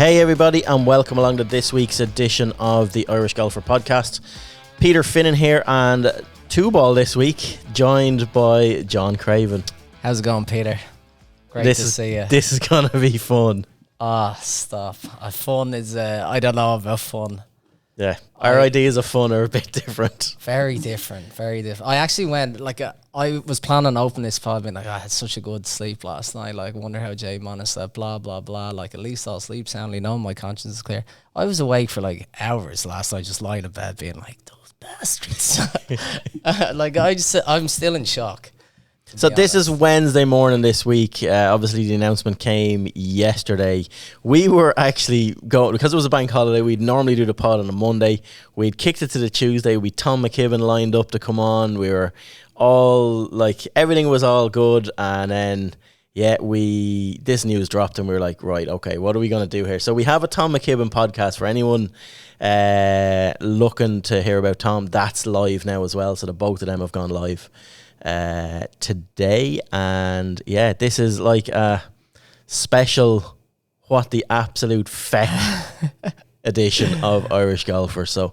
Hey everybody, and welcome along to this week's edition of the Irish Golfer Podcast. Peter Finnan here, and two ball this week, joined by John Craven. How's it going, Peter? Great to see you. This is gonna be fun. Stop. Fun is, I don't know about fun. Yeah, our ideas of fun are a bit different. Very different. I actually went, I was planning on opening this pod, being like, I had such a good sleep last night. Like, wonder how Jay Mona slept, blah, blah, blah. Like, at least I'll sleep soundly, knowing my conscience is clear. I was awake for like hours last night, just lying in bed, being like, those bastards. I'm still in shock. So this is Wednesday morning this week. Obviously, the announcement came yesterday. We were actually going, because it was a bank holiday, we'd normally do the pod on a Monday. We'd kicked it to the Tuesday. We Tom McKibben lined up to come on. We were all, like, everything was all good. And then, this news dropped and we were like, right, okay, what are we going to do here? So we have a Tom McKibben podcast for anyone looking to hear about Tom. That's live now as well. So the both of them have gone live today, and this is like a special what the absolute feck edition of Irish Golfer. So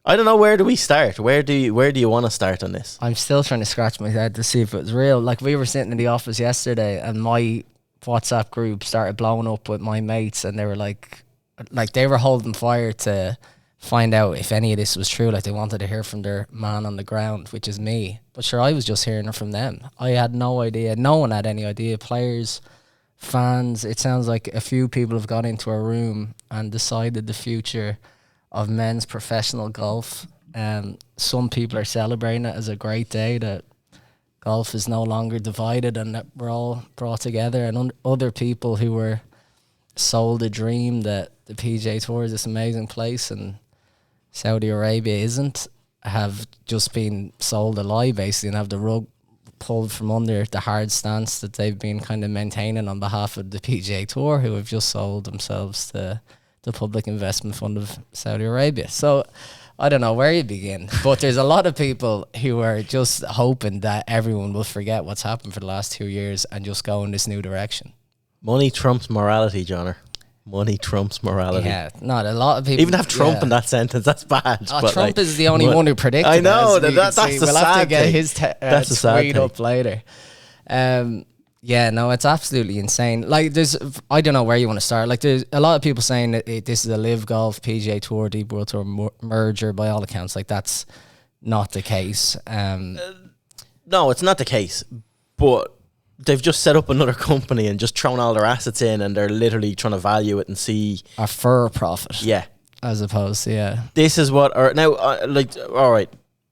I don't know, where do we start? Where do you want to start on this? I'm still trying to scratch my head to see if it was real. Like, we were sitting in the office yesterday and my WhatsApp group started blowing up with my mates, and they were like they were holding fire to find out if any of this was true. Like, they wanted to hear from their man on the ground, which is me. But sure, I was just hearing it from them. I had no idea. No one had any idea. Players, fans, it sounds like a few people have got into a room and decided the future of men's professional golf. Some people are celebrating it as a great day, that golf is no longer divided and that we're all brought together. And other people who were sold a dream that the PGA Tour is this amazing place and Saudi Arabia isn't, have just been sold a lie, basically, and have the rug pulled from under the hard stance that they've been kind of maintaining on behalf of the PGA Tour, who have just sold themselves to the Public Investment Fund of Saudi Arabia. So I don't know where you begin, but there's a lot of people who are just hoping that everyone will forget what's happened for the last 2 years and just go in this new direction. Money trumps morality, Johnner. Money trumps morality. Yeah, not a lot of people even have Trump in that sentence. That's bad. Trump is the only one who predicted. I know that's the we'll sad have to get thing. his tweet up later. It's absolutely insane. Like, I don't know where you want to start. Like, there's a lot of people saying that this is a Live Golf PGA Tour Deep World Tour merger. By all accounts, like, that's not the case. No, it's not the case. But they've just set up another company and just thrown all their assets in, and they're literally trying to value it and see for profit. Yeah, as opposed to This is what all right.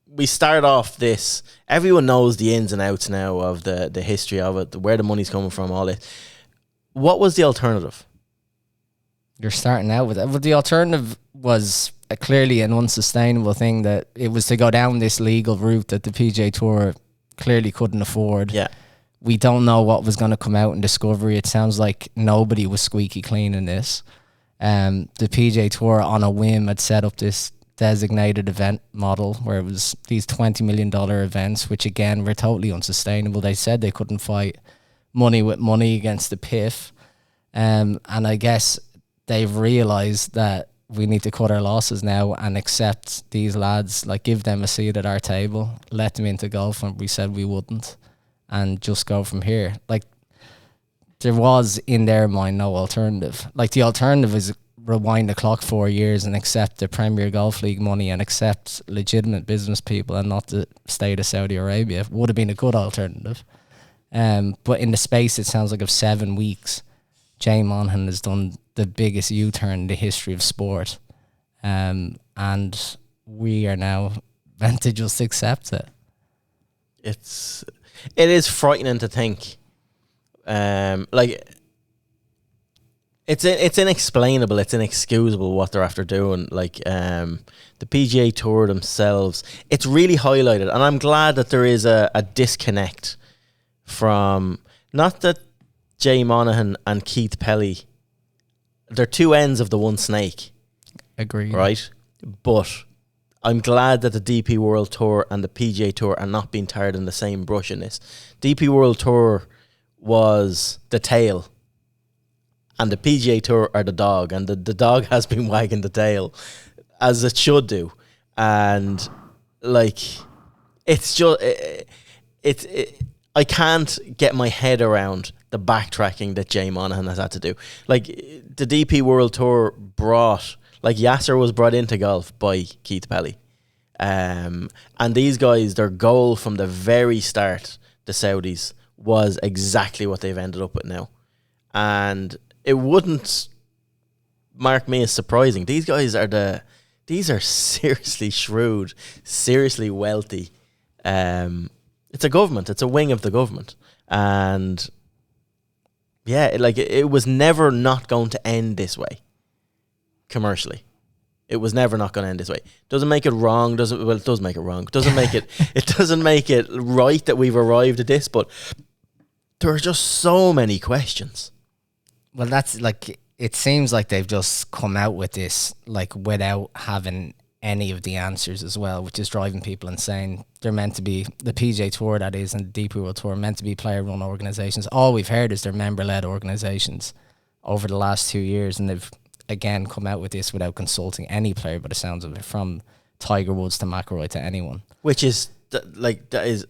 We start off this. Everyone knows the ins and outs now of the history of it, where the money's coming from, all this. What was the alternative? You're starting out with it. Well, the alternative was clearly an unsustainable thing, that it was to go down this legal route that the PGA Tour clearly couldn't afford. Yeah. We don't know what was going to come out in discovery. It sounds like nobody was squeaky clean in this. The PGA Tour, on a whim, had set up this designated event model where it was these $20 million events, which again were totally unsustainable. They said they couldn't fight money with money against the PIF. And I guess they've realised that we need to cut our losses now and accept these lads, like, give them a seat at our table, let them into golf when we said we wouldn't, and just go from here. Like, there was, in their mind, no alternative. Like, the alternative is rewind the clock 4 years and accept the Premier Golf League money and accept legitimate business people and not the state of Saudi Arabia. Would have been a good alternative. But in the space, it sounds like, of 7 weeks, Jay Monahan has done the biggest U-turn in the history of sport. And we are now meant to just accept it. It is frightening to think. It's inexplainable, it's inexcusable what they're after doing. Like, the PGA Tour themselves, it's really highlighted, and I'm glad that there is a disconnect from, not that Jay Monahan and Keith Pelly, they're two ends of the one snake. Agreed. Right? But I'm glad that the DP World Tour and the PGA Tour are not being tarred in the same brush in this. DP World Tour was the tail, and the PGA Tour are the dog, and the dog has been wagging the tail, as it should do. And, like, it's just... I can't get my head around the backtracking that Jay Monahan has had to do. Like, the DP World Tour brought... Like, Yasser was brought into golf by Keith Pelly. And these guys, their goal from the very start, the Saudis, was exactly what they've ended up with now. And it wouldn't mark me as surprising. These guys are seriously shrewd, seriously wealthy. It's a government. It's a wing of the government. And yeah, it was never not going to end this way. Commercially, it was never not going to end this way. Doesn't make it wrong. It does make it wrong. Doesn't make it. It doesn't make it right that we've arrived at this. But there are just so many questions. Well, that's like, it seems like they've just come out with this like without having any of the answers as well, which is driving people insane. They're meant to be, the PGA Tour that is, and the DP World Tour, meant to be player-run organizations. All we've heard is they're member-led organizations over the last 2 years, and they've again come out with this without consulting any player, by the sounds of it, from Tiger Woods to McIlroy to anyone. Which is that is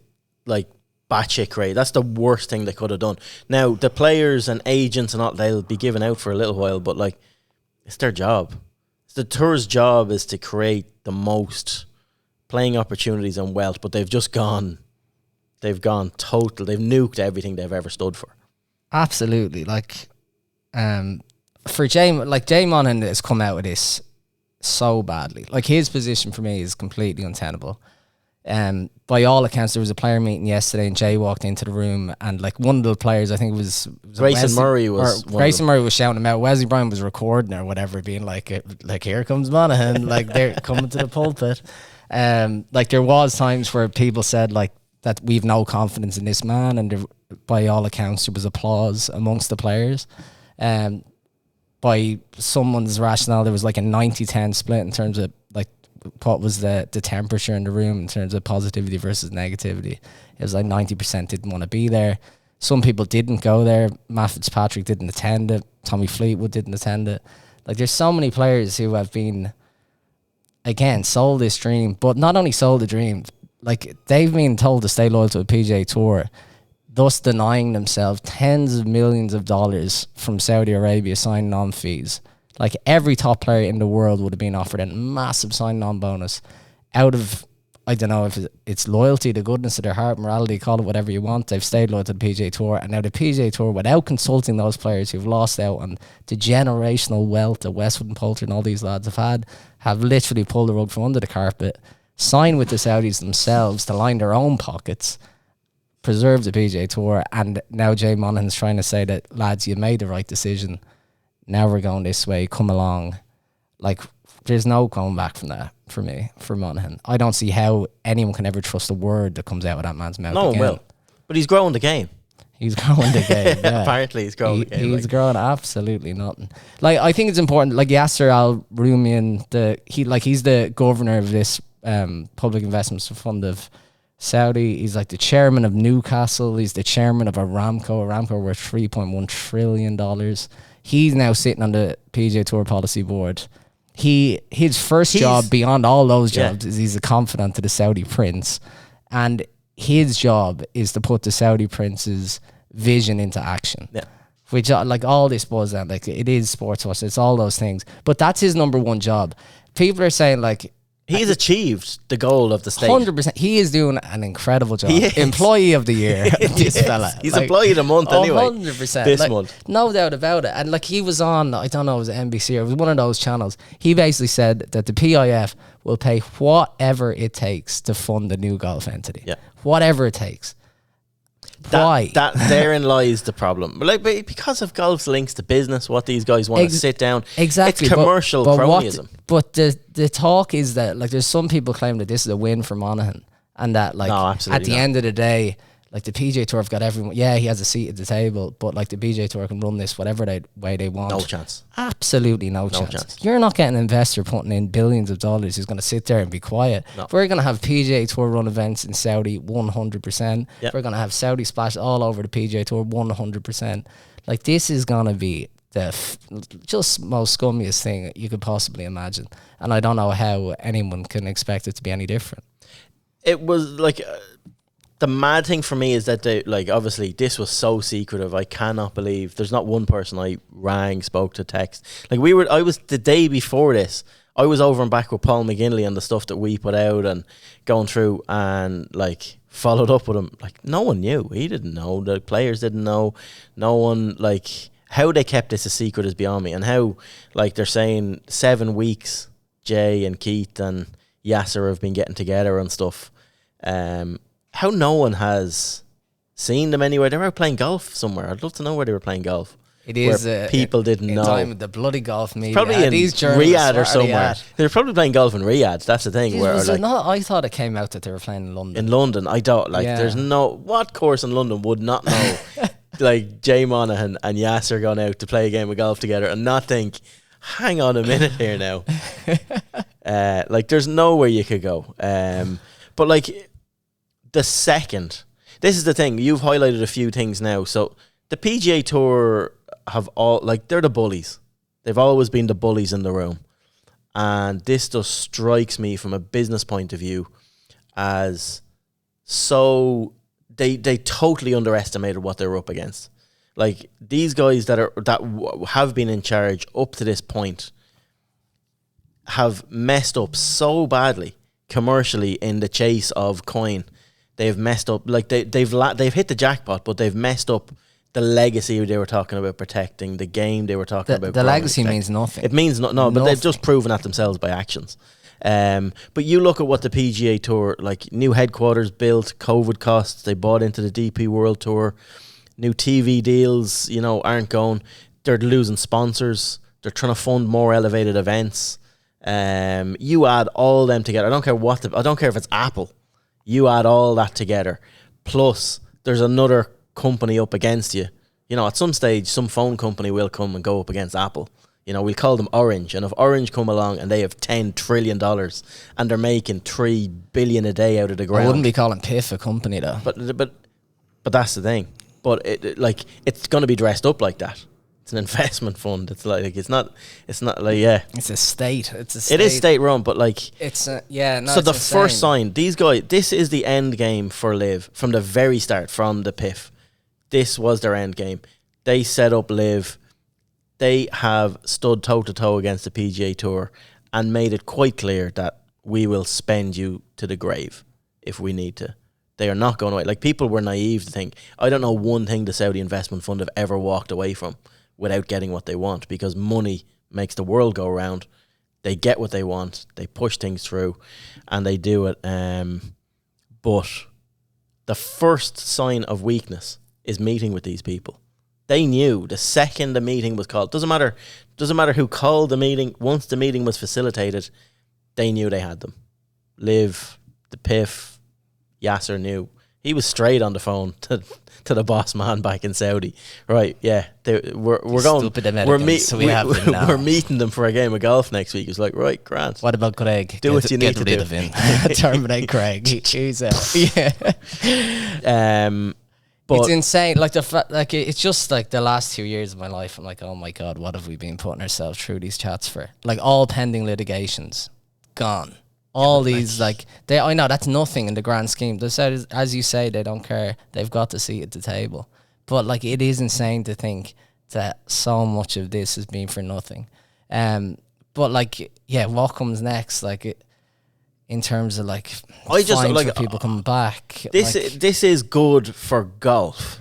batshit crazy. That's the worst thing they could have done. Now the players and agents and all, they'll be given out for a little while, but like, it's their job. The tour's job is to create the most playing opportunities and wealth, but they've gone total. They've nuked everything they've ever stood for. Absolutely. For Jay Monahan has come out with this so badly. Like, his position for me is completely untenable. By all accounts, there was a player meeting yesterday, and Jay walked into the room, and like one of the players, I think it was Grayson Murray was shouting him out. Wesley Brown was recording or whatever, being like here comes Monahan, like they're coming to the pulpit. Like, there was times where people said like that we've no confidence in this man, and by all accounts there was applause amongst the players. By someone's rationale, there was like a 90-10 split in terms of like what was the temperature in the room in terms of positivity versus negativity. It was like 90% didn't want to be there. Some people didn't go there. Matt Fitzpatrick didn't attend it. Tommy Fleetwood didn't attend it. Like, there's so many players who have been, again, sold this dream, but not only sold the dream, like, they've been told to stay loyal to a PGA Tour, thus denying themselves tens of millions of dollars from Saudi Arabia signing on fees. Like, every top player in the world would have been offered a massive signing on bonus out of, I don't know if it's loyalty, the goodness of their heart, morality, call it whatever you want. They've stayed loyal to the PGA Tour, and now the PGA Tour, without consulting those players who've lost out on the generational wealth that Westwood and Poulter and all these lads have literally pulled the rug from under the carpet, signed with the Saudis themselves to line their own pockets, preserve the PGA Tour, and now Jay Monahan's trying to say that, lads, you made the right decision. Now we're going this way, come along. Like, there's no going back from that for me, for Monahan. I don't see how anyone can ever trust a word that comes out of that man's mouth. No one will. But he's growing the game. He's growing the game, yeah. Apparently he's growing the game. He's growing absolutely nothing. Like, I think it's important, like Yasser Al-Rumayyan, he's the governor of this public investments fund of Saudi. He's like the chairman of Newcastle. He's the chairman of Aramco. Aramco worth $3.1 trillion. He's now sitting on the PGA Tour policy board. His first job beyond all those jobs is he's a confidant to the Saudi prince, and his job is to put the Saudi prince's vision into action. Yeah. Which, like, all this boils down, like, it is sports horse, it's all those things, but that's his number one job. People are saying, like, he's achieved the goal of the state. 100%. He is doing an incredible job. Employee of the year, this fella. He's employee of the month anyway. 100%. This month. No doubt about it. And like, he was on, I don't know, it was NBC or it was one of those channels. He basically said that the PIF will pay whatever it takes to fund the new golf entity. Yeah. Whatever it takes. Why? Therein lies the problem. Like, because of golf's links to business, what these guys want to sit down. Exactly. It's commercial cronyism. But the talk is that, like, there's some people claim that this is a win for Monahan, and that, like, at the end of the day, like, the PGA Tour have got everyone. Yeah, he has a seat at the table, but like, the PGA Tour can run this whatever way they want. No chance. Absolutely no chance. You're not getting an investor putting in billions of dollars who's going to sit there and be quiet. No. We're going to have PGA Tour run events in Saudi 100%. Yep. We're going to have Saudi splash all over the PGA Tour 100%. Like, this is going to be just most scummiest thing you could possibly imagine. And I don't know how anyone can expect it to be any different. It was like the mad thing for me is that they, like, obviously this was so secretive. I cannot believe there's not one person I rang, spoke to, text. Like I was the day before this, I was over and back with Paul McGinley on the stuff that we put out and going through and like followed up with him. Like no one knew. He didn't know. The players didn't know. No one, like, how they kept this a secret is beyond me. And how, like, they're saying 7 weeks, Jay and Keith and Yasser have been getting together and stuff. How no one has seen them anywhere. They were out playing golf somewhere. I'd love to know where they were playing golf. It is people didn't know. Time of the bloody golf media. Probably in Riyadh or somewhere. They're probably playing golf in Riyadh. That's the thing. I thought it came out that they were playing in London. In London, I don't like. Yeah. There's what course in London would not know like Jay Monaghan and Yasser going out to play a game of golf together and not think, hang on a minute here now. Like there's nowhere you could go. But like the second, this is the thing. You've highlighted a few things now. So the PGA Tour have all, like, they're the bullies. They've always been the bullies in the room. And this just strikes me from a business point of view as so they totally underestimated what they were up against. Like these guys that have been in charge up to this point have messed up so badly commercially in the chase of coin. They've messed up, like they've hit the jackpot, but they've messed up the legacy they were talking about protecting, the game they were talking about. The legacy means nothing. It means no, but they've just proven that themselves by actions. But you look at what the PGA Tour, like new headquarters built, COVID costs, they bought into the DP World Tour, new TV deals, aren't going. They're losing sponsors. They're trying to fund more elevated events. You add all them together. I don't care I don't care if it's Apple. You add all that together. Plus, there's another company up against you. At some stage, some phone company will come and go up against Apple. We'll call them Orange. And if Orange come along and they have $10 trillion and they're making $3 billion a day out of the ground. I wouldn't be calling PIF a company though. But that's the thing. But it's going to be dressed up like that. It's an investment fund. It's like it's not like It's a state. It is state run, but like it's so the first sign, these guys, this is the end game for Live from the very start, from the PIF. This was their end game. They set up Live. They have stood toe to toe against the PGA Tour and made it quite clear that we will spend you to the grave if we need to. They are not going away. Like, people were naive to think, I don't know one thing the Saudi investment fund have ever walked away from without getting what they want, because money makes the world go around. They get what they want, they push things through, and they do it. But the first sign of weakness is meeting with these people. They knew the second the meeting was called. Doesn't matter who called the meeting. Once the meeting was facilitated, they knew they had them. Liv, the PIF, Yasser knew. He was straight on the phone to the boss man back in Saudi. Right, yeah. We're going. Stupid Americans, we're meeting them for a game of golf next week. It's like, right, Grant. What about Craig? Do what you need to do. Get rid of him. Terminate Craig. He's out. Yeah. But it's insane. Like it's just like the last 2 years of my life. I'm like, oh my God, what have we been putting ourselves through these chats for? Like, all pending litigations, gone. All these, like, I know that's nothing in the grand scheme. They said, as you say, they don't care. They've got the seat at the table. But like, it is insane to think that so much of this has been for nothing. But like, yeah, what comes next? Like, in terms of like, for people coming back. This is good for golf.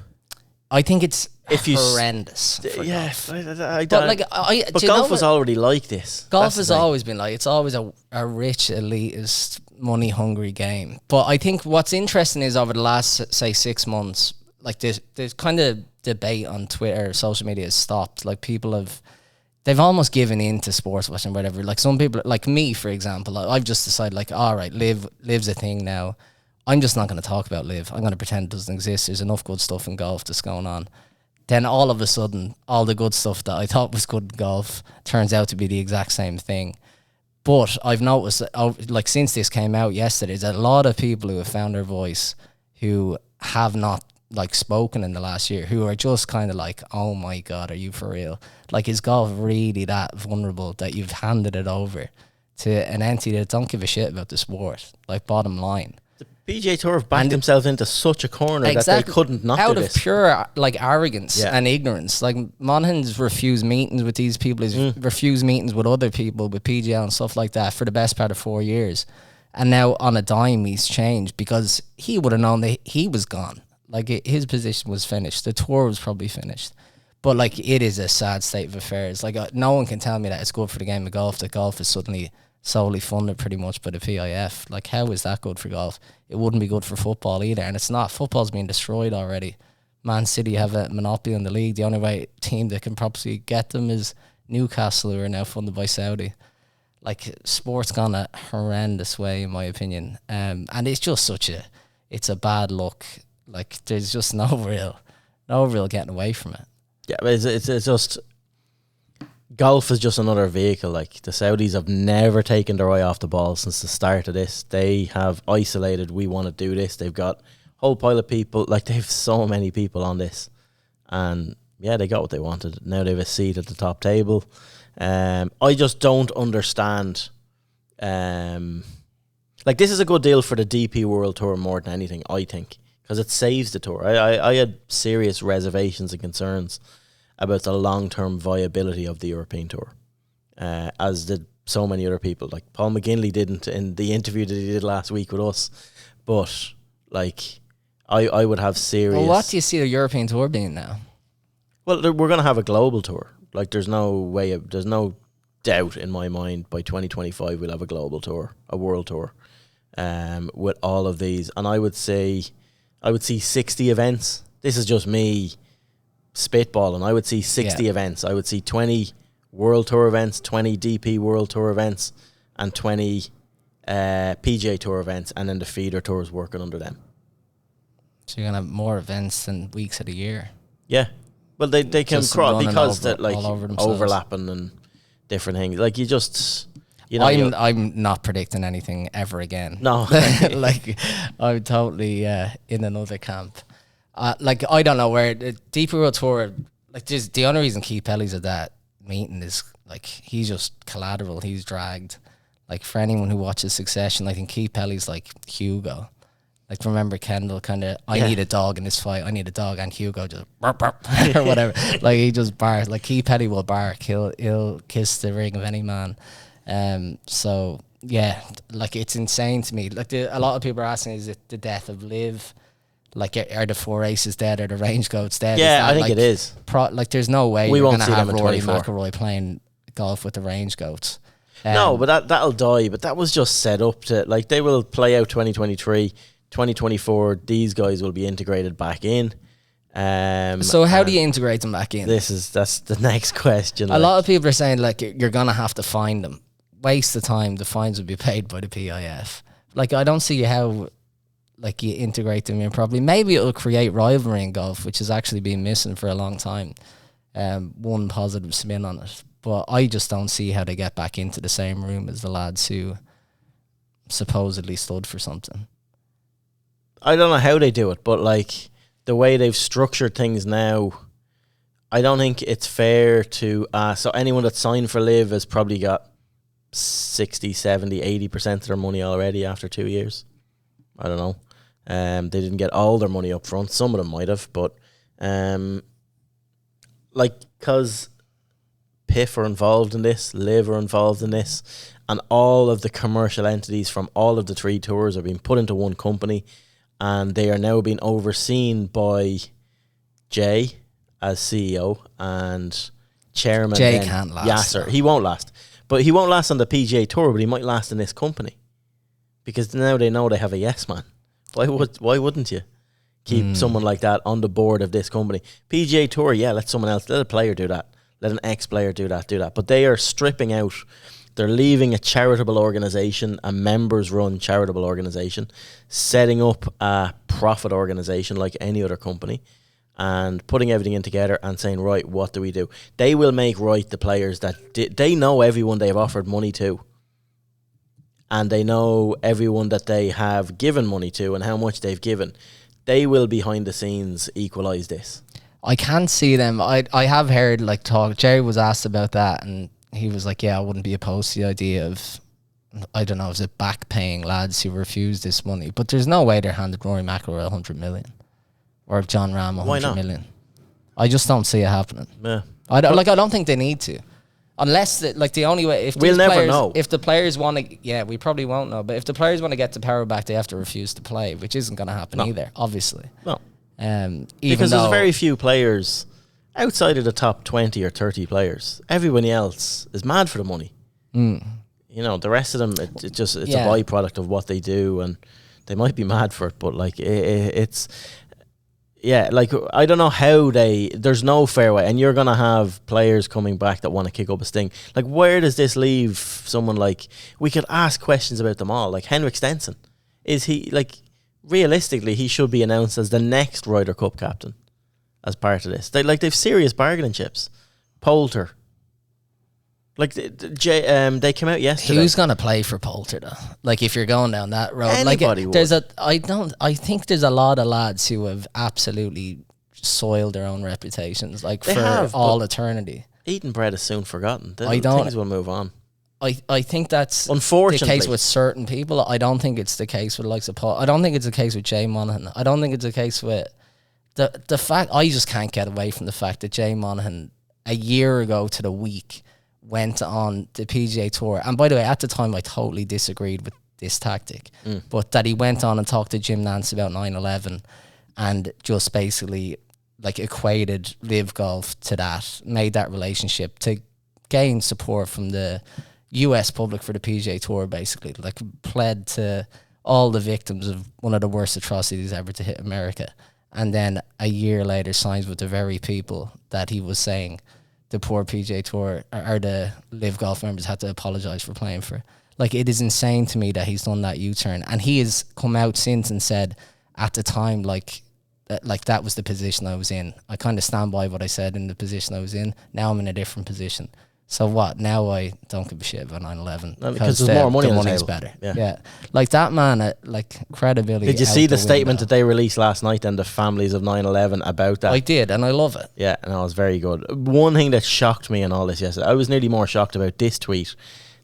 I think it's horrendous. Yes, but golf was already like this. Golf has always been like, it's always a rich, elitist, money-hungry game. But I think what's interesting is over the last, say, 6 months, like this kind of debate on Twitter, social media has stopped. Like, they've almost given in to sports watching, whatever. Like, some people, like me, for example, I've just decided, like, all right, Live's a thing now. I'm just not going to talk about Live. I'm going to pretend it doesn't exist. There's enough good stuff in golf that's going on. Then all of a sudden, all the good stuff that I thought was good in golf turns out to be the exact same thing. But I've noticed, since this came out yesterday, there's a lot of people who have found their voice who have not like spoken in the last year who are just kind of like, oh my God, are you for real? Like, is golf really that vulnerable that you've handed it over to an entity that don't give a shit about the sport? Like, bottom line. PGA Tour have backed themselves into such a corner that they couldn't not out do of this. pure like arrogance and ignorance. Like, Monaghan's refused meetings with these people. He's refused meetings with other people, with PGA and stuff like that for the best part of 4 years. And now on a dime he's changed because he would have known that he was gone. Like, his position was finished. The tour was probably finished. But like, it is a sad state of affairs. Like, no one can tell me that it's good for the game of golf, that golf is suddenly solely funded pretty much by the PIF. Like, how is that good for golf? It wouldn't be good for football either, and it's not. Football's being destroyed already. Man City have a monopoly on the league. The only way team that can probably get them is Newcastle, who are now funded by Saudi. Like, sport's gone a horrendous way, in my opinion, and it's just it's a bad look. Like, there's just no real getting away from it. Yeah, but it's just, golf is just another vehicle. Like, the Saudis have never taken their eye off the ball since the start of this. They have isolated, we want to do this. They've got a whole pile of people. Like, they have so many people on this. And, yeah, they got what they wanted. Now they have a seat at the top table. I just don't understand. Like, this is a good deal for the DP World Tour more than anything, I think, because it saves the tour. I had serious reservations and concerns about the long-term viability of the European Tour, as did so many other people. Like, Paul McGinley didn't in the interview that he did last week with us. But, like, I would have serious... Well, what do you see the European Tour being now? Well, we're going to have a global tour. Like, there's no doubt in my mind by 2025 we'll have a global tour, a world tour, with all of these. And I would see 60 events. This is just me spitballing. I would see 60 events. I would see 20 World Tour events, 20 DP World Tour events, and 20 PGA Tour events, and then the feeder tours working under them. So you're going to have more events than weeks of the year. Yeah. Well, they can cross because they're like overlapping and different things. Like, you just, you know, I'm not predicting anything ever again. No, like, I'm totally in another camp. Like, I don't know where the DP World Tour. Like, just the only reason Keith Pelly's at that meeting is like, he's just collateral. He's dragged. Like, for anyone who watches Succession, I think Keith Pelly's like Hugo. Like, remember Kendall kind of, I need a dog in this fight. I need a dog. And Hugo just bark, bark, or whatever. Like, he just barks. Like, Keith Petty will bark. He'll kiss the ring of any man. So, yeah, like, it's insane to me. Like, a lot of people are asking, is it the death of Liv? Like, are the 4 aces dead? Are the range goats dead? Yeah, I think it is. Like, there's no way we you're won't going to have Rory 24. McIlroy playing golf with the range goats. No, but that'll die. But that was just set up to, like, they will play out 2023. 2024, these guys will be integrated back in. So how do you integrate them back in? That's the next question. A lot of people are saying, like, you're gonna have to find them. Waste of time. The fines will be paid by the PIF. Like, I don't see how, like, you integrate them in properly. Maybe it'll create rivalry in golf, which has actually been missing for a long time. One positive spin on it, but I just don't see how they get back into the same room as the lads who supposedly stood for something. I don't know how they do it, but, like, the way they've structured things now, I don't think it's fair to so anyone that signed for Liv has probably got 60, 70, 80% of their money already after 2 years. I don't know. They didn't get all their money up front. Some of them might have, but like, because PIF are involved in this, Liv are involved in this, and all of the commercial entities from all of the 3 tours are being put into one company. And they are now being overseen by Jay as CEO and chairman. Jay can't last. Yasser. He won't last. But he won't last on the PGA Tour, but he might last in this company. Because now they know they have a yes man. Why wouldn't you keep someone like that on the board of this company? PGA Tour, yeah, let someone else, let a player do that. Let an ex-player do that. But they are stripping out. They're leaving a charitable organisation, a members-run charitable organisation, setting up a profit organisation like any other company, and putting everything in together and saying, right, what do we do? They will make right the players that they know everyone they've offered money to, and they know everyone that they have given money to and how much they've given. they will behind the scenes equalise this. I can see them. I have heard like talk. Jerry was asked about that, and he was like, "Yeah, I wouldn't be opposed to the idea of, I don't know, is it back paying lads who refuse this money? But there's no way they're handed Rory McIlroy 100 million, or John Ram 100 million. I just don't see it happening. Yeah, I don't think they need to, unless the only way, if we'll never players, know. If the players want to, yeah, we probably won't know. But if the players want to get the power back, they have to refuse to play, which isn't going to happen either, obviously. No. Because there's very few players outside of the top 20 or 30 players. Everybody else is mad for the money. You know, the rest of them, it's a byproduct of what they do, and they might be mad for it, but like it's like I don't know how there's no fair way, and you're gonna have players coming back that want to kick up a stink. Like, where does this leave someone? Like, we could ask questions about them all. Like Henrik Stenson, is he like? Realistically, he should be announced as the next Ryder Cup captain as part of this. They've serious bargaining chips. Poulter, like they came out yesterday. Who's gonna play for Poulter though? Like, if you're going down that road, anybody would. I think there's a lot of lads who have absolutely soiled their own reputations, like for all eternity. Eating bread is soon forgotten. Things will move on. I think that's unfortunately the case with certain people. I don't think it's the case with the likes of Paul. I don't think it's the case with Jay Monaghan. I don't think it's the case with the fact. I just can't get away from the fact that Jay Monaghan a year ago to the week went on the PGA Tour. And by the way, at the time I totally disagreed with this tactic, but that he went on and talked to Jim Nantz about 9/11 and just basically like equated live golf to that, made that relationship to gain support from the US public for the PGA Tour, basically, like pled to all the victims of one of the worst atrocities ever to hit America, and then a year later signs with the very people that he was saying the poor PGA Tour or the live golf members had to apologize for playing for. Like, it is insane to me that he's done that U-turn, and he has come out since and said at the time like that was the position I was in. I kind of stand by what I said in the position I was in. Now I'm in a different position. So what? Now I don't give a shit about 9/11 because there's more money. The money's better. Yeah, like that man. Like credibility. Did you see the statement that they released last night and the families of 9/11 about that? I did, and I love it. Yeah, no, it was very good. One thing that shocked me in all this yesterday, I was nearly more shocked about this tweet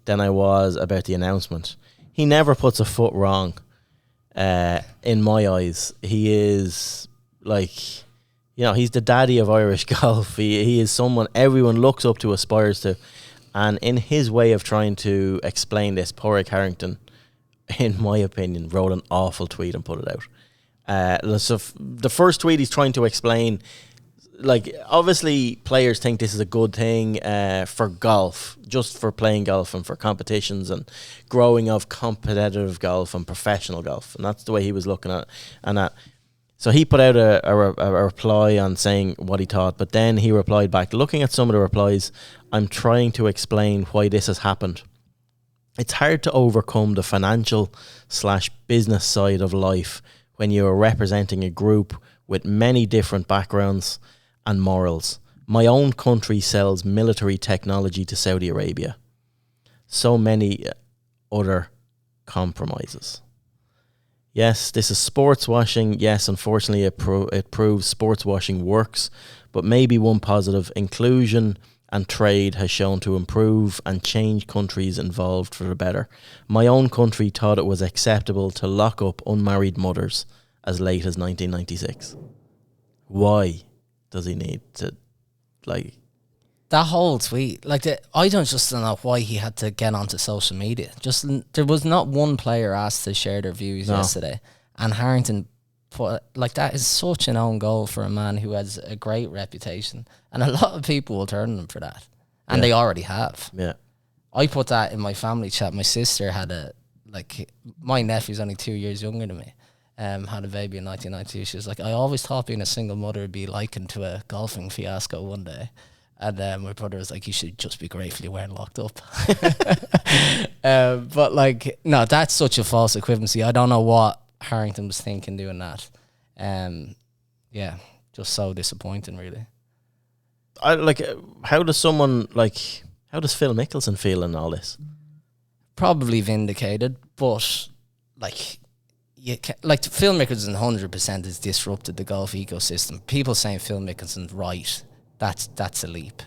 than I was about the announcement. He never puts a foot wrong. In my eyes, he is like, you know, he's the daddy of Irish golf. He is someone everyone looks up to, aspires to. And in his way of trying to explain this, Pádraig Harrington, in my opinion, wrote an awful tweet and put it out. So the first tweet he's trying to explain, like, obviously players think this is a good thing for golf, just for playing golf and for competitions and growing of competitive golf and professional golf. And that's the way he was looking at it. And so he put out a reply on saying what he thought, but then he replied back, looking at some of the replies, I'm trying to explain why this has happened. It's hard to overcome the financial/business side of life when you are representing a group with many different backgrounds and morals. My own country sells military technology to Saudi Arabia. So many other compromises. Yes, this is sports washing. Yes, unfortunately, it proves sports washing works. But maybe one positive, inclusion and trade has shown to improve and change countries involved for the better. My own country thought it was acceptable to lock up unmarried mothers as late as 1996. Why does he need to, like... That whole tweet, like, I don't know why he had to get onto social media. Just, there was not one player asked to share their views yesterday. And Harrington put, like, that is such an own goal for a man who has a great reputation. And a lot of people will turn on him for that. And they already have. Yeah. I put that in my family chat. My sister had my nephew's only 2 years younger than me. Had a baby in 1992. She was like, I always thought being a single mother would be likened to a golfing fiasco one day. And my brother was like, you should just be grateful you weren't locked up. But like, no, that's such a false equivalency. I don't know what Harrington was thinking doing that. Yeah, just so disappointing, really. How does Phil Mickelson feel in all this? Probably vindicated, but like, like Phil Mickelson 100% has disrupted the golf ecosystem. People saying Phil Mickelson's right, that's a leap.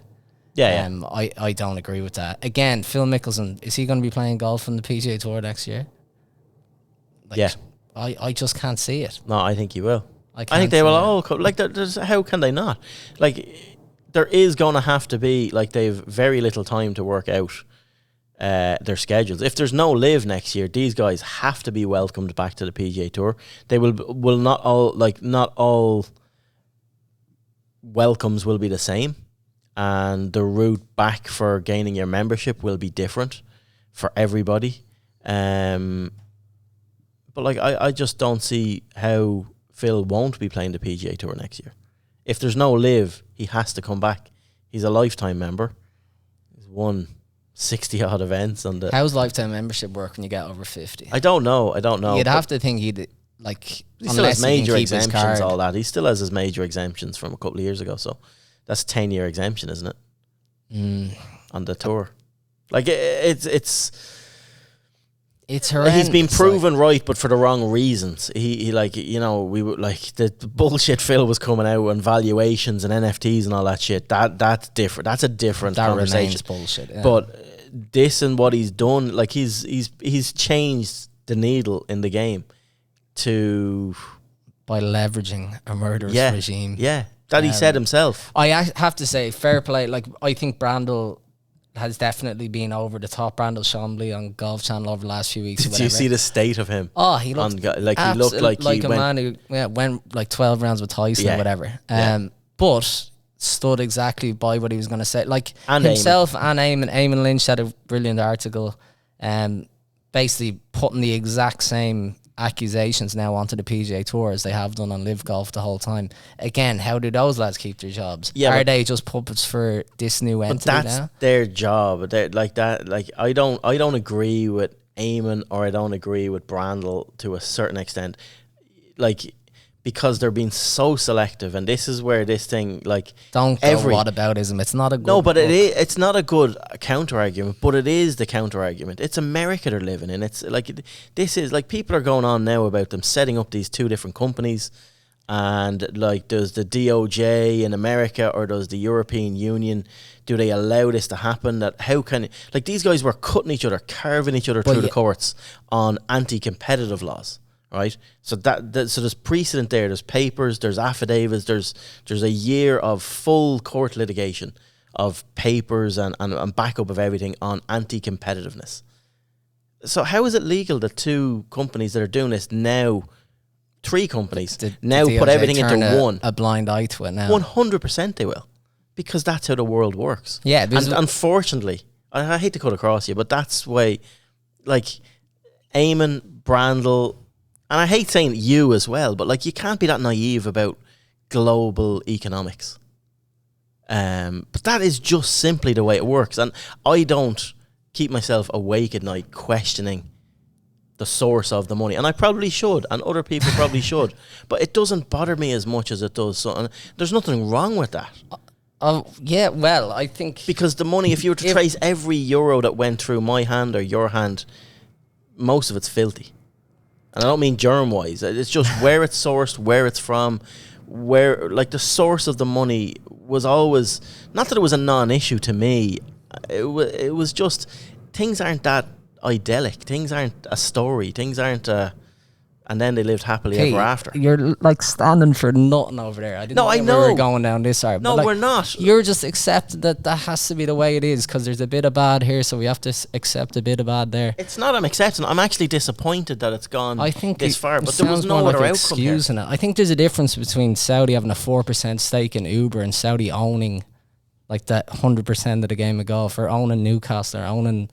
Yeah, I don't agree with that. Again, Phil Mickelson, is he going to be playing golf on the PGA Tour next year? Like, yeah. I just can't see it. No, I think he will. I can't think they will see it. all come. Like, how can they not? Like, there is going to have to be, like, they've very little time to work out their schedules. If there's no live next year, these guys have to be welcomed back to the PGA Tour. They will not all welcomes will be the same, and the route back for gaining your membership will be different for everybody. But like, I just don't see how Phil won't be playing the PGA Tour next year. If there's no live, he has to come back. He's a lifetime member. He's won 60 odd events on the. How's lifetime membership work when you get over 50? I don't know. You'd have to think he'd like. He still has major exemptions, all that. He still has his major exemptions from a couple of years ago. So that's 10-year exemption, isn't it? On the tour, like it's horrendous. He's been proven right, but for the wrong reasons. He like, you know, we were like the bullshit Phil was coming out on valuations and NFTs and all that shit. That's different. That's a different conversation. Remains bullshit. Yeah. But this and what he's done, like he's changed the needle in the game by leveraging a murderous regime. Yeah, that he said himself. I have to say, fair play. Like, I think Brandel has definitely been over the top. Brandel Chambly on Golf Channel over the last few weeks. Did you see the state of him? Oh, he looked like he a man who went like 12 rounds with Tyson or whatever. But stood exactly by what he was going to say. Like, and himself and Eamon Lynch had a brilliant article, basically putting the exact same accusations now onto the PGA Tour as they have done on Live Golf the whole time. Again, how do those lads keep their jobs? Are they just puppets for this new entity now? That's their job. They're like that. Like, I don't agree with Eamon, or I don't agree with Brandel to a certain extent. Like, because they're being so selective, and this is where this thing, like, don't go whataboutism. It's not a good. No, but it's not a good counter argument. But it is the counter argument. It's America they're living in. It's like, this is like, people are going on now about them setting up these two different companies, and like, does the DOJ in America or does the European Union, do they allow this to happen? That how can, like, these guys were cutting each other, carving each other through the courts on anti-competitive laws. Right, so so there's precedent there. There's papers, there's affidavits, there's a year of full court litigation of papers and backup of everything on anti-competitiveness. So how is it legal that two companies that are doing this now, three companies now put everything into one? A blind eye to it now. 100% they will, because that's how the world works. Yeah, and unfortunately, I hate to cut across you, but that's why, like, Eamon, Brandel. And I hate saying you as well, but like, you can't be that naive about global economics. But that is just simply the way it works. And I don't keep myself awake at night questioning the source of the money. And I probably should, and other people probably should. But it doesn't bother me as much as it does. So, and there's nothing wrong with that. Oh, yeah, well, I think... Because the money, if you were to trace every euro that went through my hand or your hand, most of it's filthy. And I don't mean germ-wise. It's just where it's sourced, where it's from, where, like, the source of the money was always, not that it was a non-issue to me. It was just, things aren't that idyllic. Things aren't a story. Things aren't and then they lived happily ever after. You're like standing for nothing over there. I didn't know we were going down this route. No, we're not. You're just accepting that has to be the way it is, because there's a bit of bad here, so we have to accept a bit of bad there. It's not I'm accepting. I'm actually disappointed that it's gone this far, but there was no other outcome excusing it. I think there's a difference between Saudi having a 4% stake in Uber and Saudi owning like that 100% of the game of golf, or owning Newcastle, or owning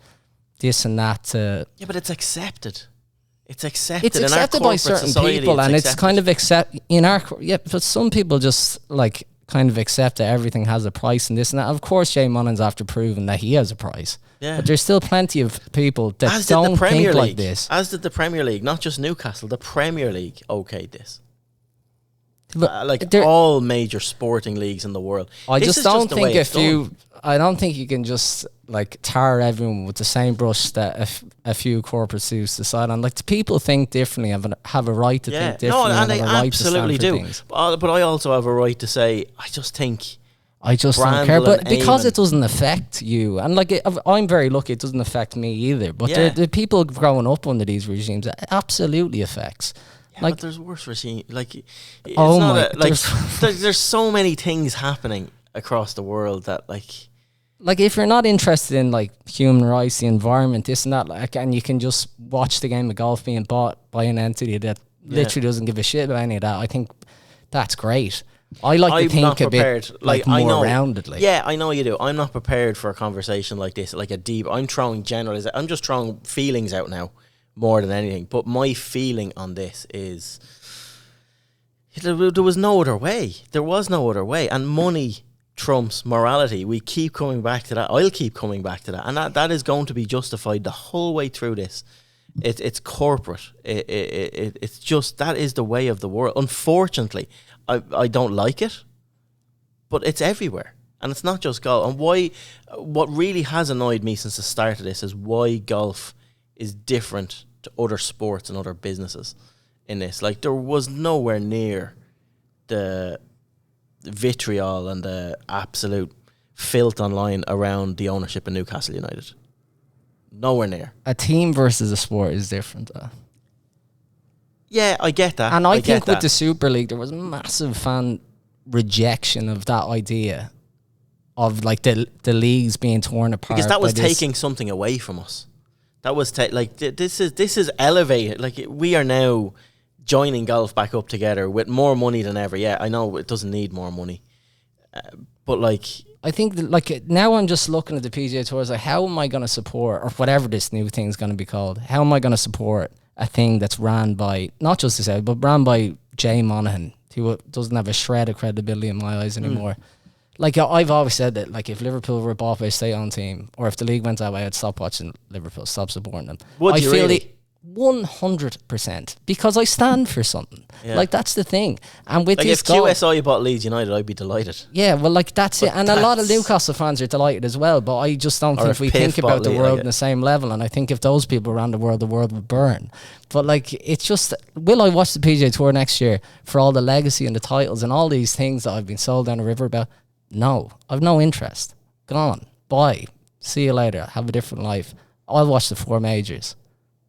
this and that. Yeah, but it's accepted. It's accepted. It's accepted by certain people, and it's kind of in our but some people just like kind of accept that everything has a price and this and that. Of course, Jay Mullins, after proving that he has a price, but there's still plenty of people that don't think like this. As did the Premier League, not just Newcastle. The Premier League okayed this. But all major sporting leagues in the world. I This just is don't the way think it's done. I don't think you can just like tar everyone with the same brush that a few corporate suits decide on. Like, the people think differently, have a right to think differently, and they have a right absolutely to stand do. for things. But I also have a right to say, I just think I just don't care, Brandel but and because Eamon- it doesn't affect you, and like I'm very lucky, it doesn't affect me either. But Yeah. the people growing up under these regimes, it absolutely affects. Yeah, Like, but there's worse regime. Like, it's Oh not my- a, like there's so many things happening across the world that like if you're not interested in like human rights, the environment, this and that, like, and you can just watch the game of golf being bought by an entity that literally doesn't give a shit about any of that, I think that's great. I like I'm to not think a prepared. bit Like, more I know, roundedly. Yeah, I know you do. I'm not prepared for a conversation like this, like a deep. I'm throwing generalize. I'm just throwing feelings out now more than anything. But my feeling on this is there was no other way. There was no other way, and money trumps morality. We keep coming back to that. I'll keep coming back to that, and that is going to be justified the whole way through this. It's corporate. It's just that is the way of the world. Unfortunately, I don't like it, but it's everywhere, and it's not just golf. And why? What really has annoyed me since the start of this is why golf is different to other sports and other businesses in this. Like, there was nowhere near the vitriol and the absolute filth online around the ownership of Newcastle United. Nowhere near. A team versus a sport is different, though. Yeah, I get that. And I get think with that. the Super League, there was massive fan rejection of that idea of like the leagues being torn apart. because that was by this. taking something away from us. That was this is elevated. Like, we are now joining golf back up together with more money than ever. Yeah, I know it doesn't need more money, but like, I think that, like, now I'm just looking at the PGA Tours, like, how am I going to support, or whatever this new thing's going to be called, how am I going to support a thing that's ran by, not just this out, but ran by Jay Monahan, who doesn't have a shred of credibility in my eyes anymore. Like, I've always said that, like, if Liverpool were bought by a state-owned team, or if the league went that way, I'd stop watching Liverpool, stop supporting them. Would I you feel really? 100%, because I stand for something. Yeah. Like, that's the thing. And with like this if golf, QSI bought Leeds United, I'd be delighted. yeah, well, like, that's it. But And a lot of that's- Newcastle fans are delighted as well, but I just don't Or think if we PIF think bought about the Leeds, world like in the same level. And I think if those people ran the world would burn. But, like, it's just, will I watch the PGA Tour next year for all the legacy and the titles and all these things that I've been sold down the river about? No, I've no interest. Gone. Bye. See you later. Have a different life. I'll watch the four majors.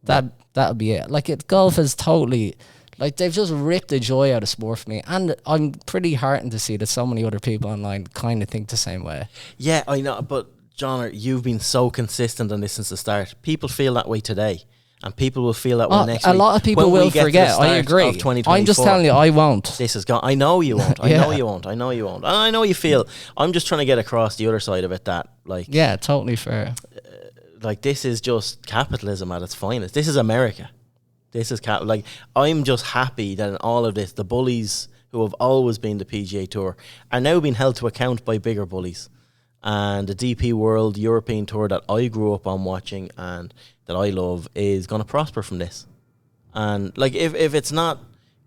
That'll be it. Like, golf is totally, like, they've just ripped the joy out of sport for me, and I'm pretty heartened to see that so many other people online kind of think the same way. Yeah, I know, but John, you've been so consistent on this since the start. People feel that way today, and people will feel that way next a week. lot of people when we will get to the forget. I start agree. of 2024. I'm just telling you, I won't. This is gone. I know you won't. I Yeah. know you won't. I know you won't. And I know you feel. I'm just trying to get across the other side of it. That like, Yeah, totally fair. like, this is just capitalism at its finest. This is America. This is like, I'm just happy that in all of this, the bullies who have always been the PGA Tour are now being held to account by bigger bullies. And the DP World European Tour that I grew up on watching and that I love is going to prosper from this. And like, if it's not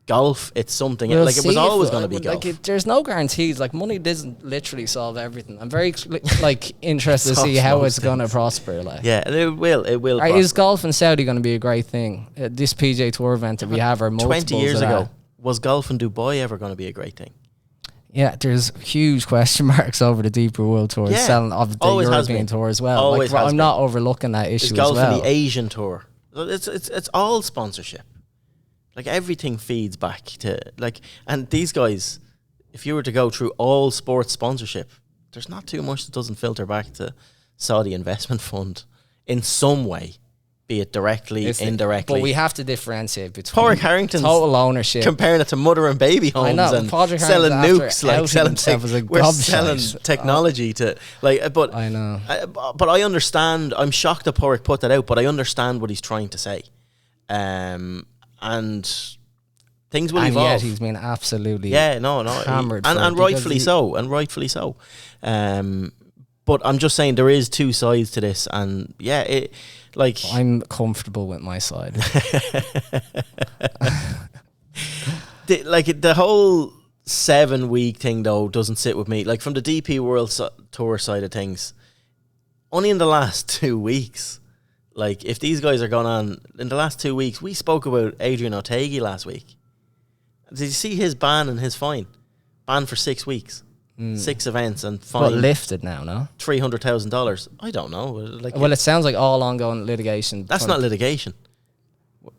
golf, it's something. We'll like, it was see always if- going to be golf. Like, there's no guarantees. Like, money doesn't literally solve everything. I'm very like interested to Solves see how most it's going to things. prosper. Like, Yeah, it will. It will. right, is prosper. golf in Saudi going to be a great thing? This PGA Tour event that we have are multiples 20 years of ago, that. was golf in Dubai ever going to be a great thing? Yeah, there's huge question marks over the deeper world tour, Yeah, selling of the always has European been. tour as well. Always like, has I'm been. not overlooking that There's issue golf as well. in the Asian tour. It's all sponsorship. Like, everything feeds back to, like, and these guys, if you were to go through all sports sponsorship, there's not too much that doesn't filter back to Saudi investment fund in some way, be it directly, indirectly. But we have to differentiate between Padraig Harrington's total ownership. comparing it to mother and baby homes I know, and Padraig selling Harrington, nukes, after like outing selling himself as a we're selling gobshite. technology to, like, but I know. but I understand. I'm shocked that Padraig put that out, but I understand what he's trying to say, and things will And evolve. yet he's been absolutely No, hammered for it and because rightfully so. But I'm just saying there is two sides to this, and yeah, it like I'm comfortable with my side. the whole 7-week thing though doesn't sit with me. Like from the DP World Tour side of things, only in the last 2 weeks. Like if these guys are going on in the last 2 weeks, we spoke about Adrian Otaegui last week. Did you see his ban and his fine? Banned for 6 weeks, 6 events, and fine. But lifted now, no? $300,000. I don't know. Like, well, it sounds like all ongoing litigation. That's not litigation.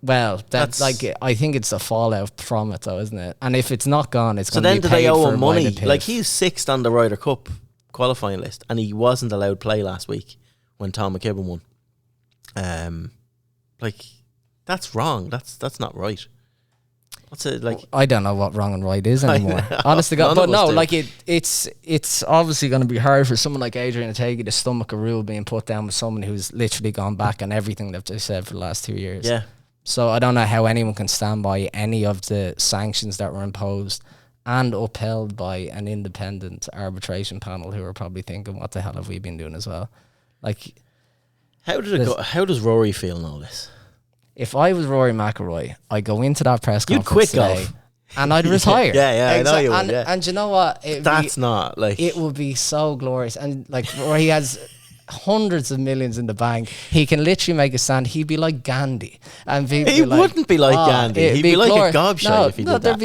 Well, that's like I think it's the fallout from it, though, isn't it? And if it's not gone, it's so going to be paid. So then do they owe for him money? by the PIF. Like he's 6th on the Ryder Cup qualifying list, and he wasn't allowed play last week when Tom McKibben won. Like that's wrong. That's not right. What's it like? I don't know what wrong and right is anymore. Honest to God, but no, like it's obviously going to be hard for someone like Adrian Otaegui to stomach a rule being put down with someone who's literally gone back on everything that they've said for the last 2 years. Yeah. So I don't know how anyone can stand by any of the sanctions that were imposed and upheld by an independent arbitration panel who are probably thinking, what the hell have we been doing as well? Like, how did it go? How does Rory feel in all this? If I was Rory McIlroy, I'd go into that press conference quit today golf. And I'd retire. Yeah, I know you would. And you know what? That's not like... It would be so glorious. And like, where he has hundreds of millions in the bank, he can literally make a stand. He'd be like Gandhi. And he wouldn't be like Gandhi. He'd be like a gobshite if he did that. There'd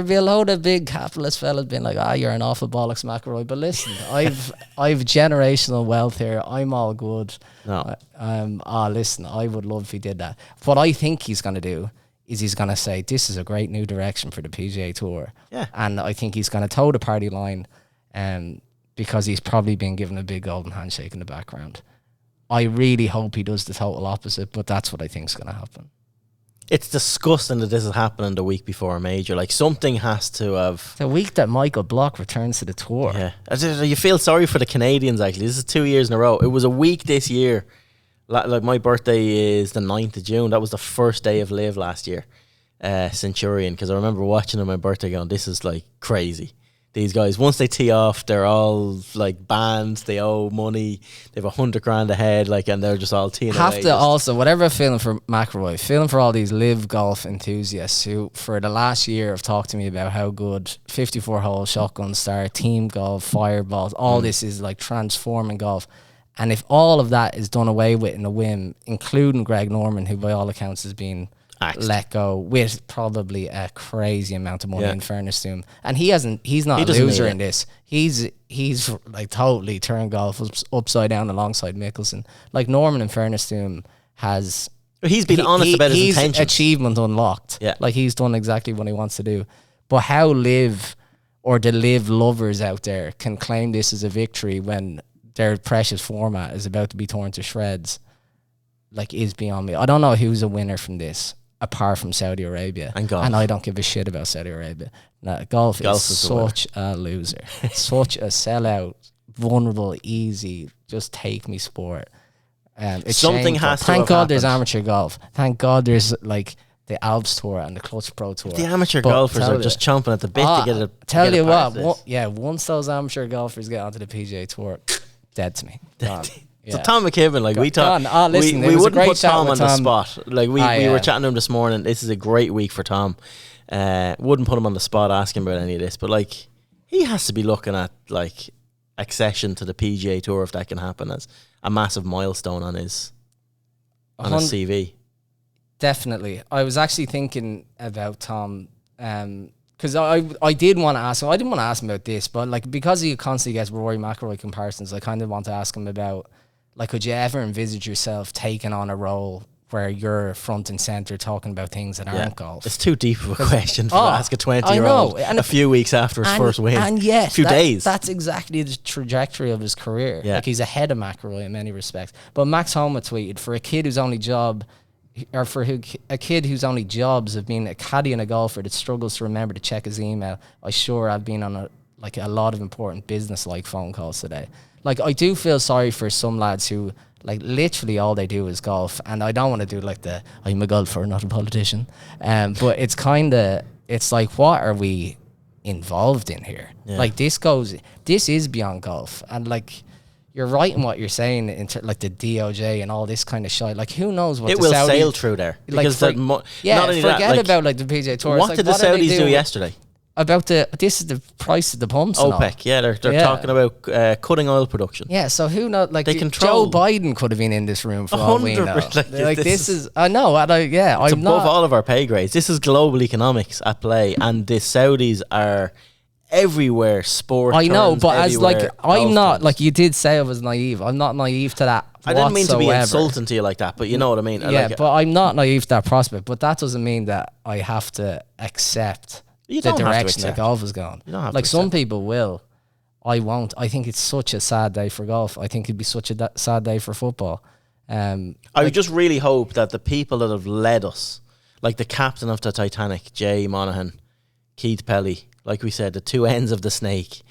be a load of big capitalist fellas being like, you're an awful bollocks, McIlroy. But listen, I've generational wealth here. I'm all good. No. Listen, I would love if he did that. What I think he's going to do is he's going to say, this is a great new direction for the PGA Tour. Yeah. And I think he's going to toe the party line because he's probably been given a big golden handshake in the background. I really hope he does the total opposite, but that's what I think is going to happen. It's disgusting that this is happening the week before a major. Like, something has to have... The week that Michael Block returns to the tour. Yeah. You feel sorry for the Canadians, actually. This is 2 years in a row. It was a week this year. Like, my birthday is the 9th of June. That was the first day of Live last year. Centurion. Because I remember watching on my birthday going, this is, like, crazy. These guys, once they tee off, they're all like bands. They owe money. They have $100,000 ahead, like, and they're just all teeing away. Have to also, whatever feeling for McIlroy, feeling for all these live golf enthusiasts who, for the last year, have talked to me about how good 54-hole shotgun start, team golf, fireballs, all this is like transforming golf. And if all of that is done away with in a whim, including Greg Norman, who by all accounts has been let go with probably a crazy amount of money, in fairness to him, and he's not a loser in this. He's like totally turned golf upside down alongside Mickelson. Like, Norman, in fairness to him, he's been honest about his intentions. Achievement unlocked. Yeah. Like, he's done exactly what he wants to do. But how Live or the Live lovers out there can claim this as a victory when their precious format is about to be torn to shreds, like, is beyond me. I don't know who's a winner from this, apart from Saudi Arabia. And golf. And I don't give a shit about Saudi Arabia. No, golf is such a loser. Such a sellout, vulnerable, easy, just take me sport. It's something shameful. has to Thank have God there's happened. amateur golf. Thank God there's like the Alps Tour and the Clutch Pro Tour. The amateur golfers are just chomping at the bit to get a... Tell you what, once those amateur golfers get onto the PGA Tour, dead to me. Gone. So Tom McKibben, like, we thought, listen, we wouldn't put Tom on the spot. Like, we were chatting to him this morning. This is a great week for Tom. Wouldn't put him on the spot asking about any of this, but like, he has to be looking at like accession to the PGA Tour if that can happen as a massive milestone on his CV. Definitely. I was actually thinking about Tom, because I did want to ask him. I didn't want to ask him about this, but like, because he constantly gets Rory McIlroy comparisons, I kind of want to ask him about, like, could you ever envisage yourself taking on a role where you're front and center talking about things that aren't golf? It's too deep of a question to ask a 20-year-old a few weeks after his first win. And yes, a few days. That's exactly the trajectory of his career. Yeah. Like, he's ahead of McIlroy in many respects. But Max Homa tweeted, for a kid whose only jobs of being a caddy and a golfer that struggles to remember to check his email, I sure have been on a lot of important business-like phone calls today. Like, I do feel sorry for some lads who, like, literally all they do is golf, and I don't want to do like I'm a golfer, not a politician, but it's like, what are we involved in here? Like, this is beyond golf, and like, you're right in what you're saying into like the DOJ and all this kind of shit. Like, who knows what it will sail through there, because about like the PGA Tour. What did the Saudis do yesterday? this is the price of the pumps. OPEC, yeah, they're talking about cutting oil production. Yeah, so who knows? Like they control. Joe Biden could have been in this room for all we know. Like this is I know, and it's above all of our pay grades. This is global economics at play, and the Saudis are everywhere. Sport. I know, but as everywhere, I'm not like you did say I was naive. I'm not naive to that. I didn't mean to be insulting to you like that, but you know what I mean. Yeah, but I'm not naive to that prospect. But that doesn't mean that I have to accept the direction that golf is going. Like some people will. I won't. I think it's such a sad day for golf. I think it'd be such a sad day for football. I just really hope that the people that have led us, like the captain of the Titanic, Jay Monaghan, Keith Pelly, like we said, the two ends of the snake,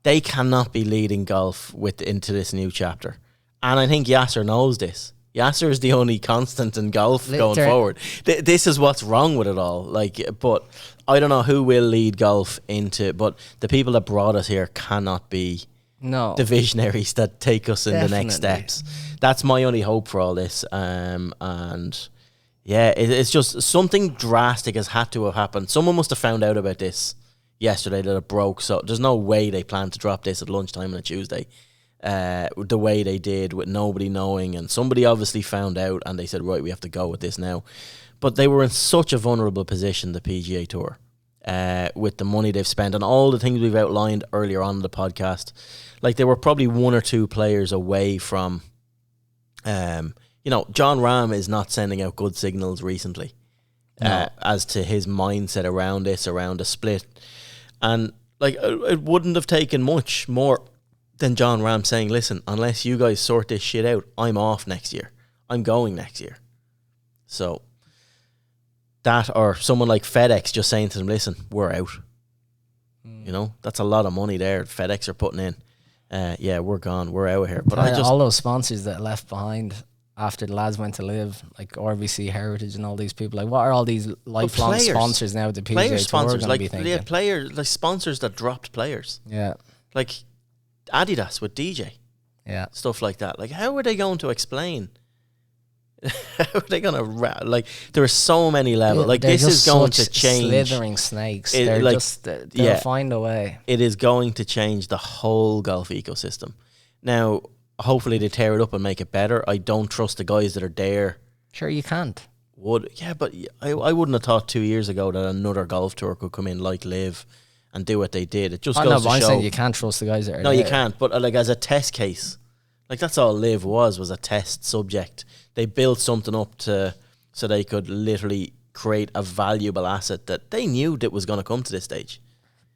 they cannot be leading golf into this new chapter. And I think Yasser knows this. Yasser is the only constant in golf going forward. This is what's wrong with it all. But I don't know who will lead golf into. But the people that brought us here cannot be the visionaries that take us in the next steps. That's my only hope for all this. And yeah, it's just something drastic has had to have happened. Someone must have found out about this yesterday that it broke. So there's no way they planned to drop this at lunchtime on a Tuesday. The way they did with nobody knowing, and somebody obviously found out and they said, right, we have to go with this now. But they were in such a vulnerable position, the PGA Tour, with the money they've spent and all the things we've outlined earlier on in the podcast. Like they were probably one or two players away from John Rahm is not sending out good signals recently as to his mindset around this, around a split. And like it wouldn't have taken much more than John Rahm saying, listen, unless you guys sort this shit out, I'm off next year. I'm going next year. So that, or someone like FedEx just saying to them, listen, we're out. That's a lot of money there FedEx are putting in. Yeah, we're gone. We're out of here. But all those sponsors that left behind after the lads went to live, like RBC Heritage and all these people, like what are all these lifelong sponsors now? The PGA Tour going to be thinking? Players, like sponsors that dropped players. Yeah. Like Adidas with DJ. Yeah. Stuff like that. Like, how are they going to explain? How are they going to... Like, there are so many levels. Like, this is going to change. Slithering snakes. They'll find a way. It is going to change the whole golf ecosystem. Now, hopefully they tear it up and make it better. I don't trust the guys that are there. Sure, you can't. But I wouldn't have thought 2 years ago that another golf tour could come in like Live and do what they did. It just goes to show. I'm saying you can't trust the guys that are No, there. you can't. But like as a test case, like that's all Live was a test subject. They built something up so they could literally create a valuable asset that they knew that was going to come to this stage.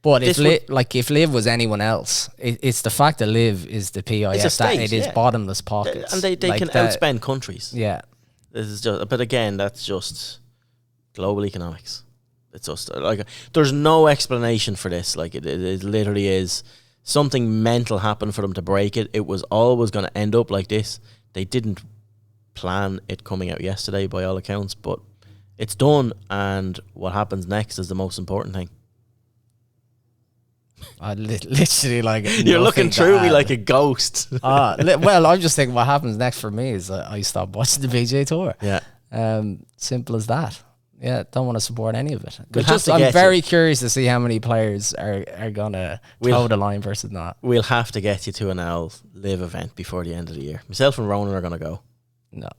But if Live was anyone else, it's the fact that Live is the PIF that it is bottomless pockets, and they can outspend countries. Yeah, this is just. But again, that's just global economics. It's just like there's no explanation for this. Like it literally is something mental happened for them to break it. It was always going to end up like this. They didn't plan it coming out yesterday, by all accounts, but it's done. And what happens next is the most important thing. I literally like you're looking through me like a ghost. Well, I'm just thinking what happens next for me is I stop watching the PGA Tour. Yeah, simple as that. Yeah, don't want to support any of it. I'm very curious to see how many players are gonna toe the line versus not. We'll have to get you to an Live event before the end of the year. Myself and Ronan are gonna go. No.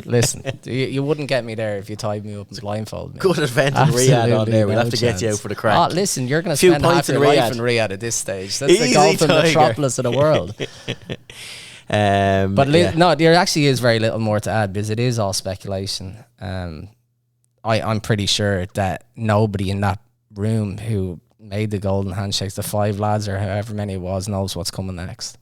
Listen, you wouldn't get me there if you tied me up and blindfolded me. Good event in Riyadh on there. We'll have to get you out for the crack. Listen, you're going to spend half your life in Riyadh at this stage. That's the golfing metropolis of the world. No, there actually is very little more to add because it is all speculation. I'm pretty sure that nobody in that room who made the golden handshakes, the 5 lads or however many it was, knows what's coming next.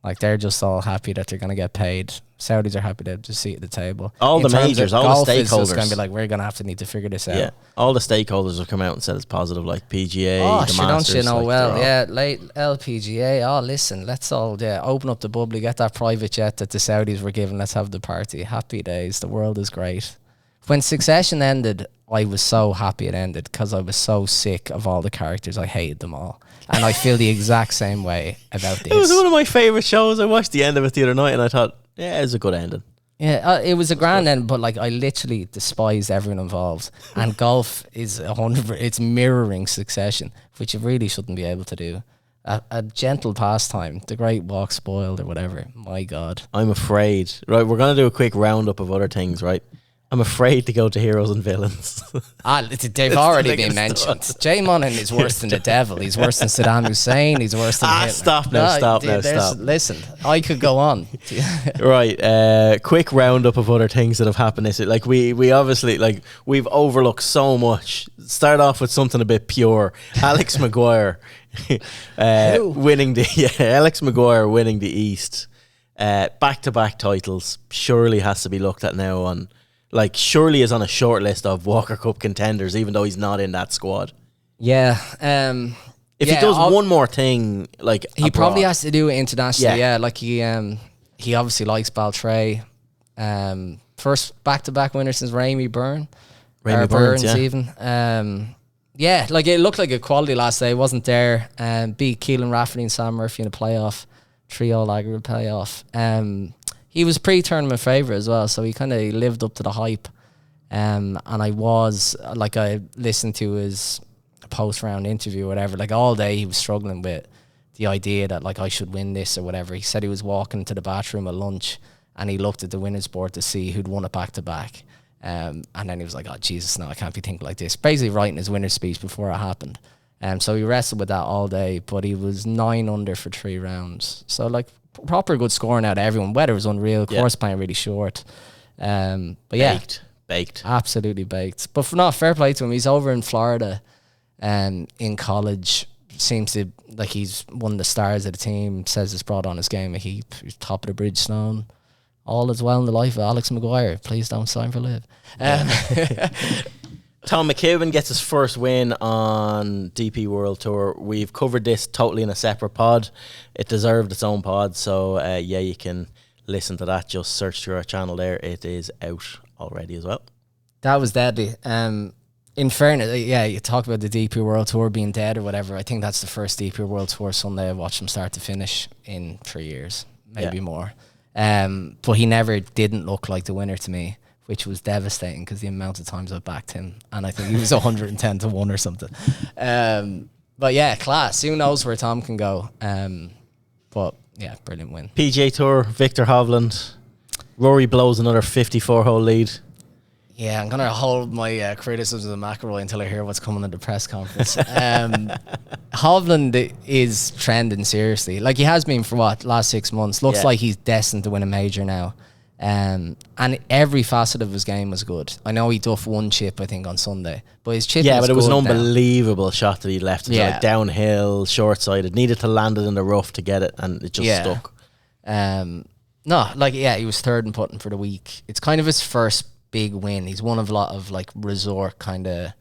Like they're just all happy that they're going to get paid. Saudis are happy to have a seat at the table. All the majors, all the stakeholders. It's going to be like, we're going to have to need to figure this out. Yeah, all the stakeholders have come out and said it's positive, like PGA, the Masters. Don't you know late LPGA. Listen, let's all open up the bubbly, get that private jet that the Saudis were given. Let's have the party. Happy days. The world is great. When Succession ended, I was so happy it ended because I was so sick of all the characters. I hated them all. And I feel the exact same way about this. It was one of my favourite shows. I watched the end of it the other night and I thought, yeah, it was a good ending. Yeah, it was a grand end, but like I literally despised everyone involved. And golf is 100%, it's mirroring Succession, which you really shouldn't be able to do. A gentle pastime, the great walk spoiled or whatever. My God. I'm afraid. Right, we're going to do a quick roundup of other things, right? I'm afraid to go to heroes and villains. They've already been mentioned. Jay Monaghan is worse than the devil. He's worse than Saddam Hussein. He's worse than Hitler. Stop. Listen, I could go on. Right, quick roundup of other things that have happened this year. Like we obviously, like, we've overlooked so much. Start off with something a bit pure. Alex Maguire winning Alex Maguire winning the East. Back-to-back titles surely has to be looked at now on. Like, surely is on a short list of Walker Cup contenders, even though he's not in that squad. Yeah. If he does one more thing, like he abroad, probably has to do it internationally. Yeah, like he obviously likes Baltray. First back-to-back winner since Ramey Burns yeah. even. Yeah, like it looked like a quality last day. It wasn't there. Beat Keelan Rafferty and Sam Murphy in a playoff. 3-all aggregate playoff. He was pre-tournament favourite as well, so he kind of lived up to the hype. And I listened to his post-round interview or whatever. Like all day he was struggling with the idea that like I should win this or whatever. He said he was walking to the bathroom at lunch and he looked at the winners board to see who'd won it back-to-back. And then he was like, oh, Jesus, no, I can't be thinking like this. Basically writing his winner's speech before it happened. So he wrestled with that all day, but he was 9 under for 3 rounds. So like, proper good scoring out of everyone. Weather was unreal. Course playing really short. But yeah, baked, absolutely baked. But fair play to him. He's over in Florida, in college. Seems to like he's one of the stars of the team. Says it's brought on his game a heap. He's top of the Bridgestone. All is well in the life of Alex Maguire. Please don't sign for Liv. Tom McKibben gets his first win on DP World Tour. We've covered this totally in a separate pod. It deserved its own pod, so you can listen to that. Just search through our channel there. It is out already as well. That was deadly. In fairness, you talk about the DP World Tour being dead or whatever. I think that's the first DP World Tour Sunday I watched from start to finish in 3 years, maybe more. But he never didn't look like the winner to me, which was devastating because the amount of times I backed him, and I think he was 110 to 1 or something. But yeah, class. Who knows where Tom can go? But yeah, brilliant win. PGA Tour, Victor Hovland. Rory blows another 54-hole lead. Yeah, I'm going to hold my criticisms of McIlroy until I hear what's coming at the press conference. Hovland is trending seriously. Like he has been for last 6 months. Looks like he's destined to win a major now. And every facet of his game was good. I know he duffed 1 chip, I think, on Sunday, but his chip but it was an unbelievable shot that he left. It was like downhill, short-sided. Needed to land it in the rough to get it, and it just stuck. He was third in putting for the week. It's kind of his first big win. He's one of a lot of like resort kind of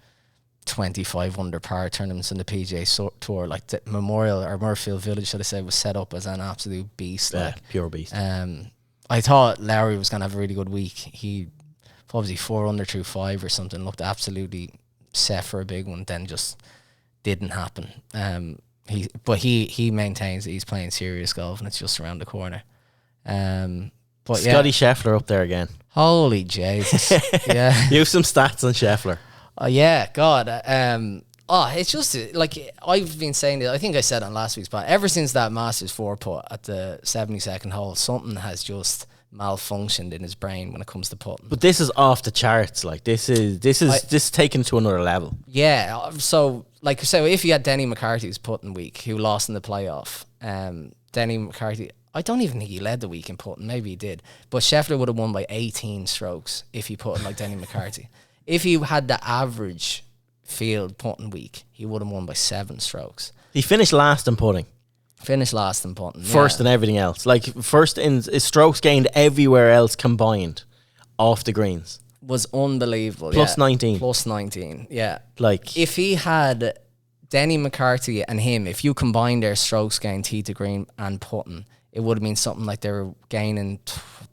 25 under par tournaments in the PGA Tour. Like the Memorial or Murfield Village, should I say, was set up as an absolute beast. Pure beast. I thought Lowry was going to have a really good week. He obviously 4 under through 5 or something, looked absolutely set for a big one, then just didn't happen. He maintains that he's playing serious golf and it's just around the corner. But Scotty Scheffler up there again. Holy Jesus. Yeah. You have some stats on Scheffler. God. It's just like I've been saying it. I think I said on last week's pod. Ever since that Masters 4 putt at the 72nd hole, something has just malfunctioned in his brain when it comes to putting. But this is off the charts. Like this is taken to another level. Yeah. So if you had Denny McCarthy's putting week, who lost in the playoff, Denny McCarthy, I don't even think he led the week in putting. Maybe he did, but Scheffler would have won by 18 strokes if he put like Denny McCarthy. If he had the average field putting week, he would have won by 7 strokes. He finished last in putting. First in everything else. Like first in strokes gained everywhere else combined off the greens. Was unbelievable. Plus 19. Plus 19, yeah. Like if he had Denny McCarthy and him, if you combine their strokes gained tee to green and putting, it would have been something like they were gaining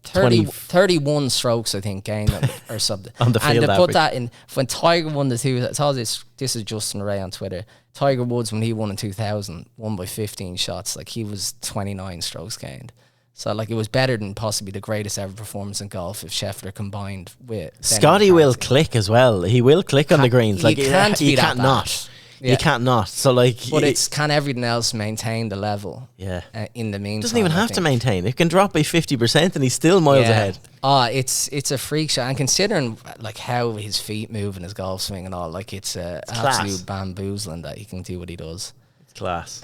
31 strokes, I think, gained or something. On the field and to average. put that in, when Tiger won the 2000, this is Justin Ray on Twitter. Tiger Woods, when he won in 2000, won by 15 shots. Like he was 29 strokes gained. So like it was better than possibly the greatest ever performance in golf if Scheffler combined with Scotty will click as well. He will click on the greens. Like you can't be you that can't bad. not. Yeah. You can't not. So like, But it's can everything else maintain the level? Yeah. In the meantime, Doesn't even have to maintain. It can drop by 50% and he's still miles ahead. It's a freak show. And considering like how his feet move and his golf swing and all, like it's absolute bamboozling that he can do what he does. It's class.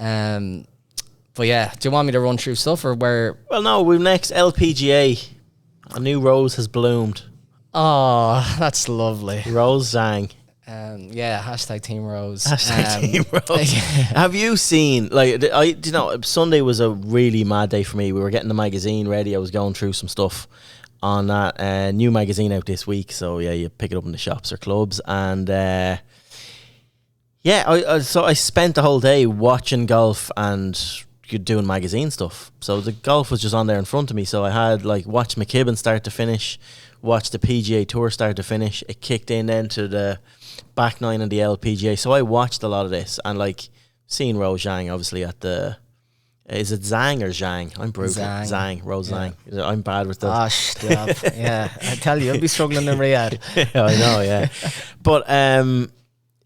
But yeah, do you want me to run through stuff or where? Well, no. We're next LPGA. A new rose has bloomed. Oh, that's lovely. Rose Zhang. Yeah, hashtag Team Rose. Team Rose. Have you seen, like, Sunday was a really mad day for me. We were getting the magazine ready. I was going through some stuff on that new magazine out this week. So yeah, you pick it up in the shops or clubs. And so I spent the whole day watching golf and doing magazine stuff. So the golf was just on there in front of me. So I had like watched McKibben start to finish, watched the PGA Tour start to finish. It kicked in then to the back nine on the LPGA. So I watched a lot of this and like seeing Rose Zhang obviously at the. Is it Zhang or Zhang? I'm brutal. Zhang. Rose Zhang. I'm bad with that. Oh, stop. Yeah, I tell you, I'll be struggling in Riyadh. Yeah, I know, yeah. But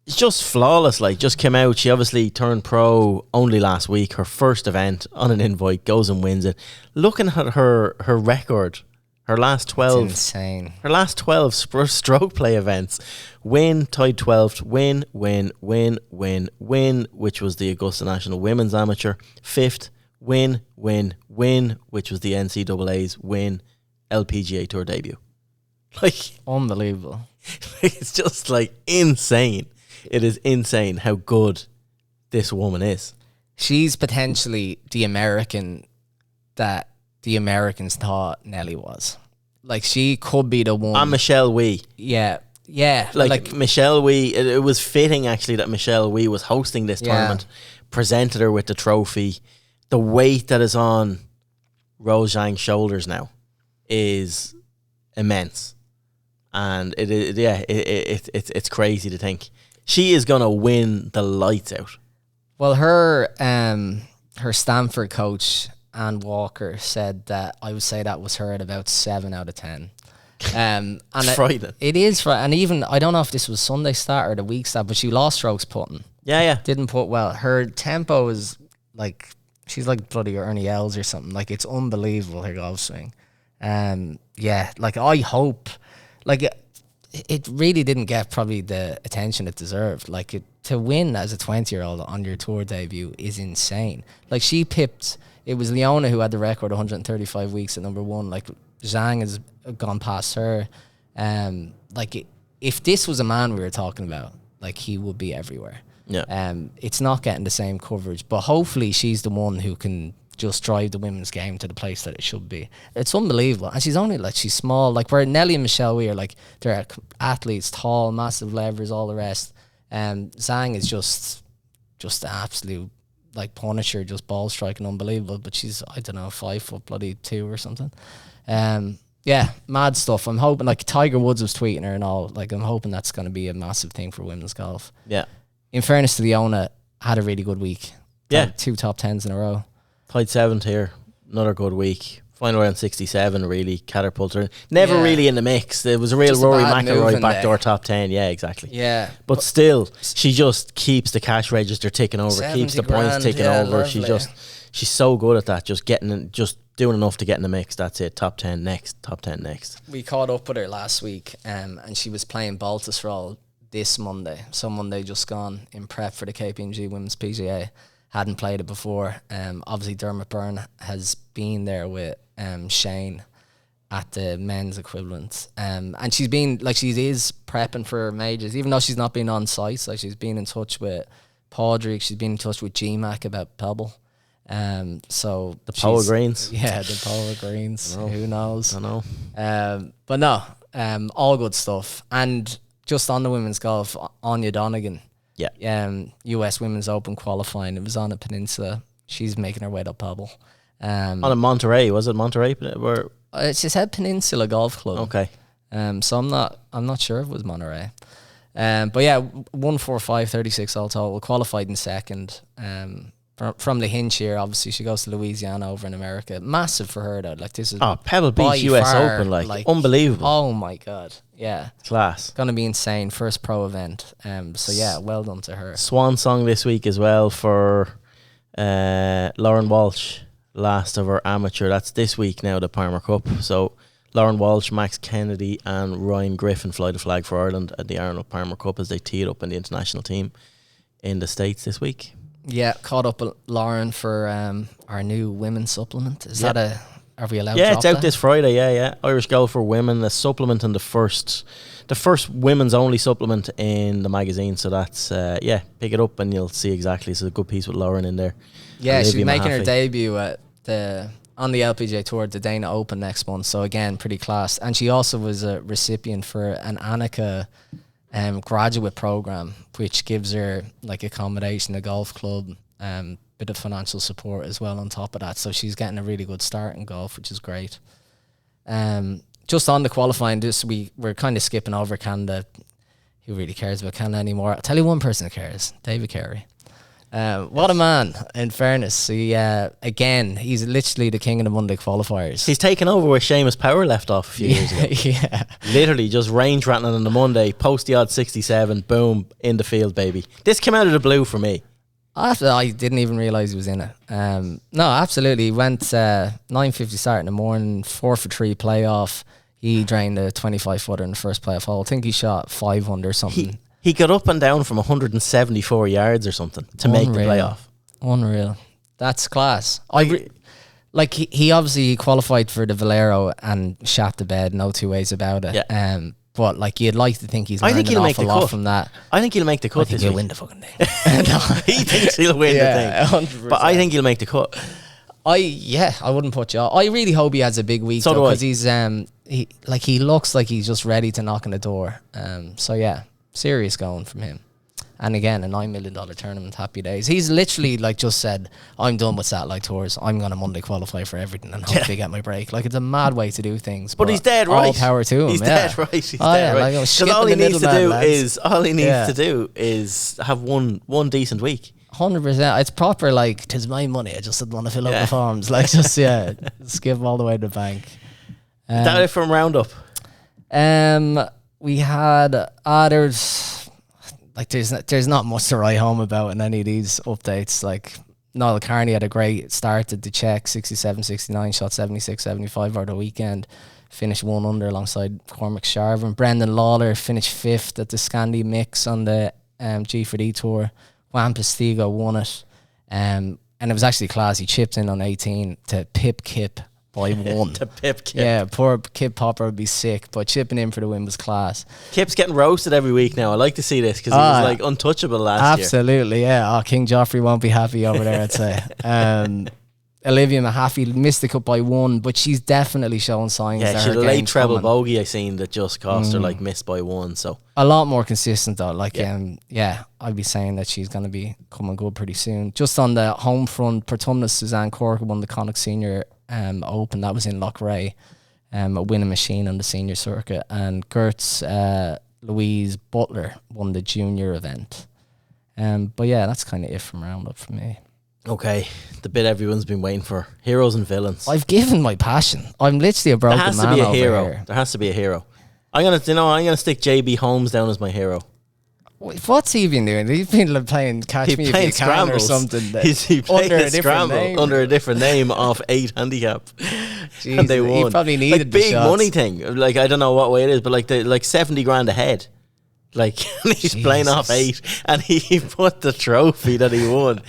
it's just flawless. Like, just came out. She obviously turned pro only last week. Her first event on an invite, goes and wins it. Looking at her record, her last 12. It's insane. Her last 12 stroke play events. Win, tied 12th. Win, which was the Augusta National Women's Amateur. 5th. Win, which was the NCAA's win, LPGA Tour debut. Like, unbelievable. It's just like insane. It is insane how good this woman is. She's potentially the American that the Americans thought Nelly was. Like, she could be the one. And Michelle Wee. Yeah. Like Michelle Wee, it was fitting actually that Michelle Wee was hosting this tournament, presented her with the trophy. The weight that is on Rose Zhang's shoulders now is immense. And it's crazy to think. She is going to win the lights out. Well, her Stanford coach, Ann Walker, said that I would say that was her at about 7 out of 10. And it's frightening. It is frightening. And even, I don't know if this was Sunday start or the week start, but she lost strokes putting. Yeah. Didn't put well. Her tempo is like, she's like bloody Ernie Els or something. Like, it's unbelievable, her golf swing. Like, I hope, like, it really didn't get probably the attention it deserved. Like, to win as a 20-year-old on your tour debut is insane. Like, she pipped, it was Leona who had the record 135 weeks at number one. Like, Zhang has gone past her. Like, if this was a man we were talking about, like, he would be everywhere. Yeah. It's not getting the same coverage, but hopefully she's the one who can just drive the women's game to the place that it should be. It's unbelievable. And she's only like, she's small. Like, where Nelly and Michelle Wee are like, they're athletes, tall, massive levers, all the rest. Zhang is just an absolute like punisher, just ball striking, unbelievable. But she's, I don't know, 5 foot bloody 2 or something. Yeah, mad stuff. I'm hoping, like, Tiger Woods was tweeting her and all. Like, I'm hoping that's going to be a massive thing for women's golf. Yeah. In fairness to Leona, had a really good week. Yeah. 2 top 10s in a row. Tied 7th here. Another good week. Final round 67 really catapulted her. Never really in the mix. There was a real Rory McIlroy backdoor top 10. Yeah, exactly. Yeah. But still, she just keeps the cash register ticking over, keeps the points ticking over. Lovely. She's so good at that. Just doing enough to get in the mix. That's it. Top 10 next. Top 10 next. We caught up with her last week, and she was playing Baltusrol this Monday. So Monday just gone in prep for the KPMG Women's PGA. Hadn't played it before. Obviously Dermot Byrne has been there with Shane at the men's equivalent. And she's been, like, she is prepping for majors, even though she's not been on site. Like, she's been in touch with Padraig, she's been in touch with GMAC about Pebble. So the Power Greens. Yeah, the Power Greens. Who knows? I know. But no, all good stuff. And just on the women's golf, Anya Donegan. Yeah. US Women's Open qualifying. It was on a peninsula. She's making her way to Pebble. On a Monterey, was it Monterey? Where? She said Peninsula Golf Club. Okay. So I'm not sure if it was Monterey. But yeah, 145.36 all total. Qualified in second. from the hinge here. Obviously, she goes to Louisiana over in America. Massive for her though. Like this is Pebble by Beach US far, Open, like unbelievable. Oh my god, yeah, Class. Gonna be insane. First pro event. So yeah, well done to her. Swan song this week as well for Lauren Walsh, last of her amateur. That's this week now, the Palmer Cup. So Lauren Walsh, Max Kennedy and Ryan Griffin fly the flag for Ireland at the Arnold Palmer Cup as they tee it up in the international team in the States this week. Yeah, caught up with Lauren for our new women's supplement. Is that are we allowed to Yeah, drop it's out that? this Friday, yeah. Irish Golf for Women, a supplement and the first women's only supplement in the magazine. So that's, pick it up and you'll see exactly. It's a good piece with Lauren in there. Yeah, she's Olivia making her Mahaffey. debut at on the LPGA Tour at the Dana Open next month. So again, pretty class. And she also was a recipient for an Annika graduate program, which gives her like accommodation, a golf club, bit of financial support as well on top of that. So she's getting a really good start in golf, which is great. Just on the qualifying, we're kind of skipping over Canada. Who really cares about Canada anymore? I'll tell you one person who cares, David Carey. What a man, in fairness. Again, he's literally the king of the Monday qualifiers. He's taken over where Seamus Power left off a few years ago. Yeah. Literally just range rattling on the Monday, post the odd 67, boom, in the field, baby. This came out of the blue for me. I didn't even realise he was in it. No, absolutely. He went 9:50 start in the morning, 4 for 3 playoff. He drained a 25-footer in the first playoff hole. I think he shot 5 under something. He got up and down from 174 yards or something to make the playoff. Unreal. That's class. He obviously qualified for the Valero and shat the bed, no two ways about it. Yeah. But like you'd like to think he's learned an awful lot from that. I think he'll make the cut. I think this he'll week. win the fucking thing. He thinks he'll win the thing. 100%. But I think he'll make the cut. I wouldn't put you off. I really hope he has a big week because he's he looks like he's just ready to knock on the door. So yeah, serious going from him. And again, a $9 million tournament, happy days. He's literally like just said, I'm done with satellite tours. I'm going to Monday qualify for everything and hopefully get my break. Like it's a mad way to do things. But he's dead right. All power to him. He's dead right. He's dead right. Because all all he needs to do is have one decent week. 100%. It's proper like, 'tis my money. I just didn't want to fill out the forms. Like just skip all the way to the bank. That it from Roundup. We had there's not much to write home about in any of these updates. Like Niall Carney had a great start at the Czech, 67, 69, shot 76, 75 over the weekend. Finished 1 under alongside Cormac Sharvin. Brendan Lawler finished 5th at the Scandi Mix on the G4D Tour. Juan Postigo won it. And it was actually class. He chipped in on 18 to pip Kip by 1. To pip Kip. Yeah, poor Kip Popper would be sick, but chipping in for the win was class. Kip's getting roasted every week now. I like to see this because he was like untouchable last year. Absolutely, yeah. King Joffrey won't be happy over there, I'd say. Olivia Mahaffey missed the cut by 1, but she's definitely showing signs. Yeah, that she had her a late game's treble coming. bogey I seen that just cost her like missed by 1. So A lot more consistent though. Like, I'd be saying that she's going to be coming good pretty soon. Just on the home front, Portumna's Suzanne Cork won the Connacht Senior Open. That was in Loughrea, a winning machine on the senior circuit. And Gert's Louise Butler won the junior event. But yeah, that's kind of it from Roundup for me. okay, the bit everyone's been waiting for: heroes and villains. I've given my passion. I'm literally a broken man There has to be a over hero. here. There has to be a hero. I'm gonna stick JB Holmes down as my hero. What's he been doing? He's been like playing Catch Me If You Can or something. He played under a a different scramble name. under a different name off 8 handicap. Jeez, And they won. he probably needed like the big shots. money thing. Like I don't know what way it is, but like 70 grand ahead. Like he's playing off 8, and he put the trophy that he won.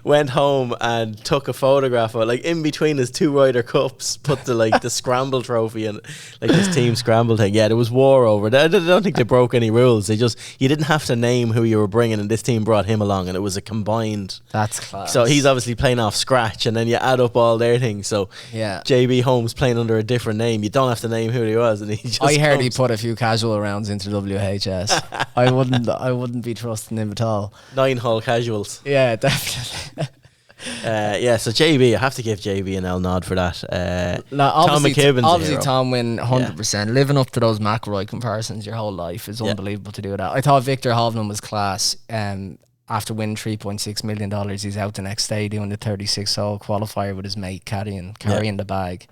Went home and took a photograph of it, like in between his 2 Ryder Cups. Put the scramble trophy and like his team scramble thing. Yeah, there was war over it. I don't think they broke any rules. You didn't have to name who you were bringing, and this team brought him along, and it was a combined. That's class. So he's obviously playing off scratch, and then you add up all their things. So Yeah. JB Holmes playing under a different name. You don't have to name who he was, and he just. I heard he comes- put a few casual rounds into WHS. I wouldn't be trusting him at all. 9-hole casuals. Yeah, definitely. So JB, I have to give JB an L nod for that. Tom McKibben's a obviously hero. Tom win 100%. Living up to those McIlroy comparisons your whole life is unbelievable to do that. I thought Victor Hovland was class. after winning $3.6 million, he's out the next day doing the 36-hole qualifier with his mate, carrying the bag.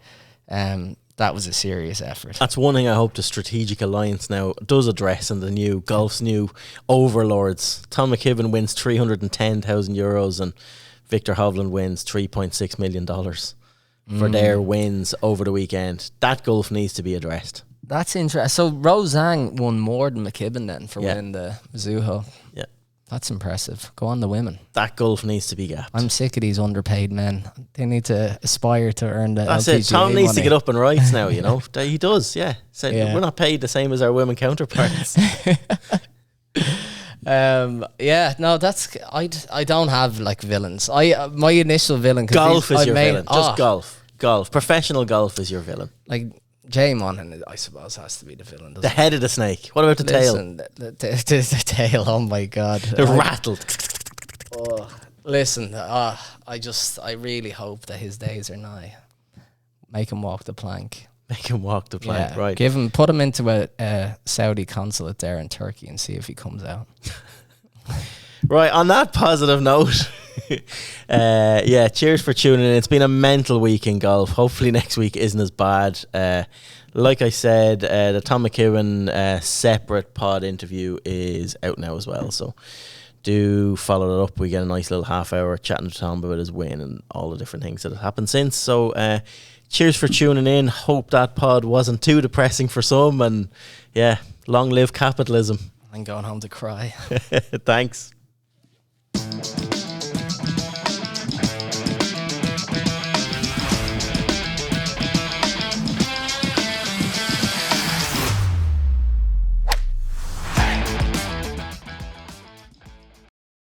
That was a serious effort. That's one thing I hope the Strategic Alliance now does address in the new golf's new overlords. Tom McKibben wins €310,000 and Victor Hovland wins $3.6 million for their wins over the weekend. That golf needs to be addressed. That's interesting. So Rose Zhang won more than McKibben then for winning the Mizuho. Yeah. That's impressive. Go on, the women. That golf needs to be gapped. I'm sick of these underpaid men. They need to aspire to earn the That's LPGA it. Tom needs money. to get up and rights now, you know. He does, yeah. So we're not paid the same as our women counterparts. That's I don't have like villains. My initial villain. Golf is your villain. Just golf. Professional golf is your villain. Like Jay Monahan, I suppose, has to be the villain. The head of the snake. What about the tail? The tail. Oh my God. The rattled. Listen, I really hope that his days are nigh. Make him walk the plank. Make him walk the plank, right? Put him into a Saudi consulate there in Turkey and see if he comes out. Right, on that positive note, cheers for tuning in. It's been a mental week in golf. Hopefully next week isn't as bad. Like I said, the Tom McKibben separate pod interview is out now as well, so do follow it up. We get a nice little half hour chatting to Tom about his win and all the different things that have happened since. So cheers for tuning in. Hope that pod wasn't too depressing for some, and long live capitalism. I'm going home to cry. Thanks.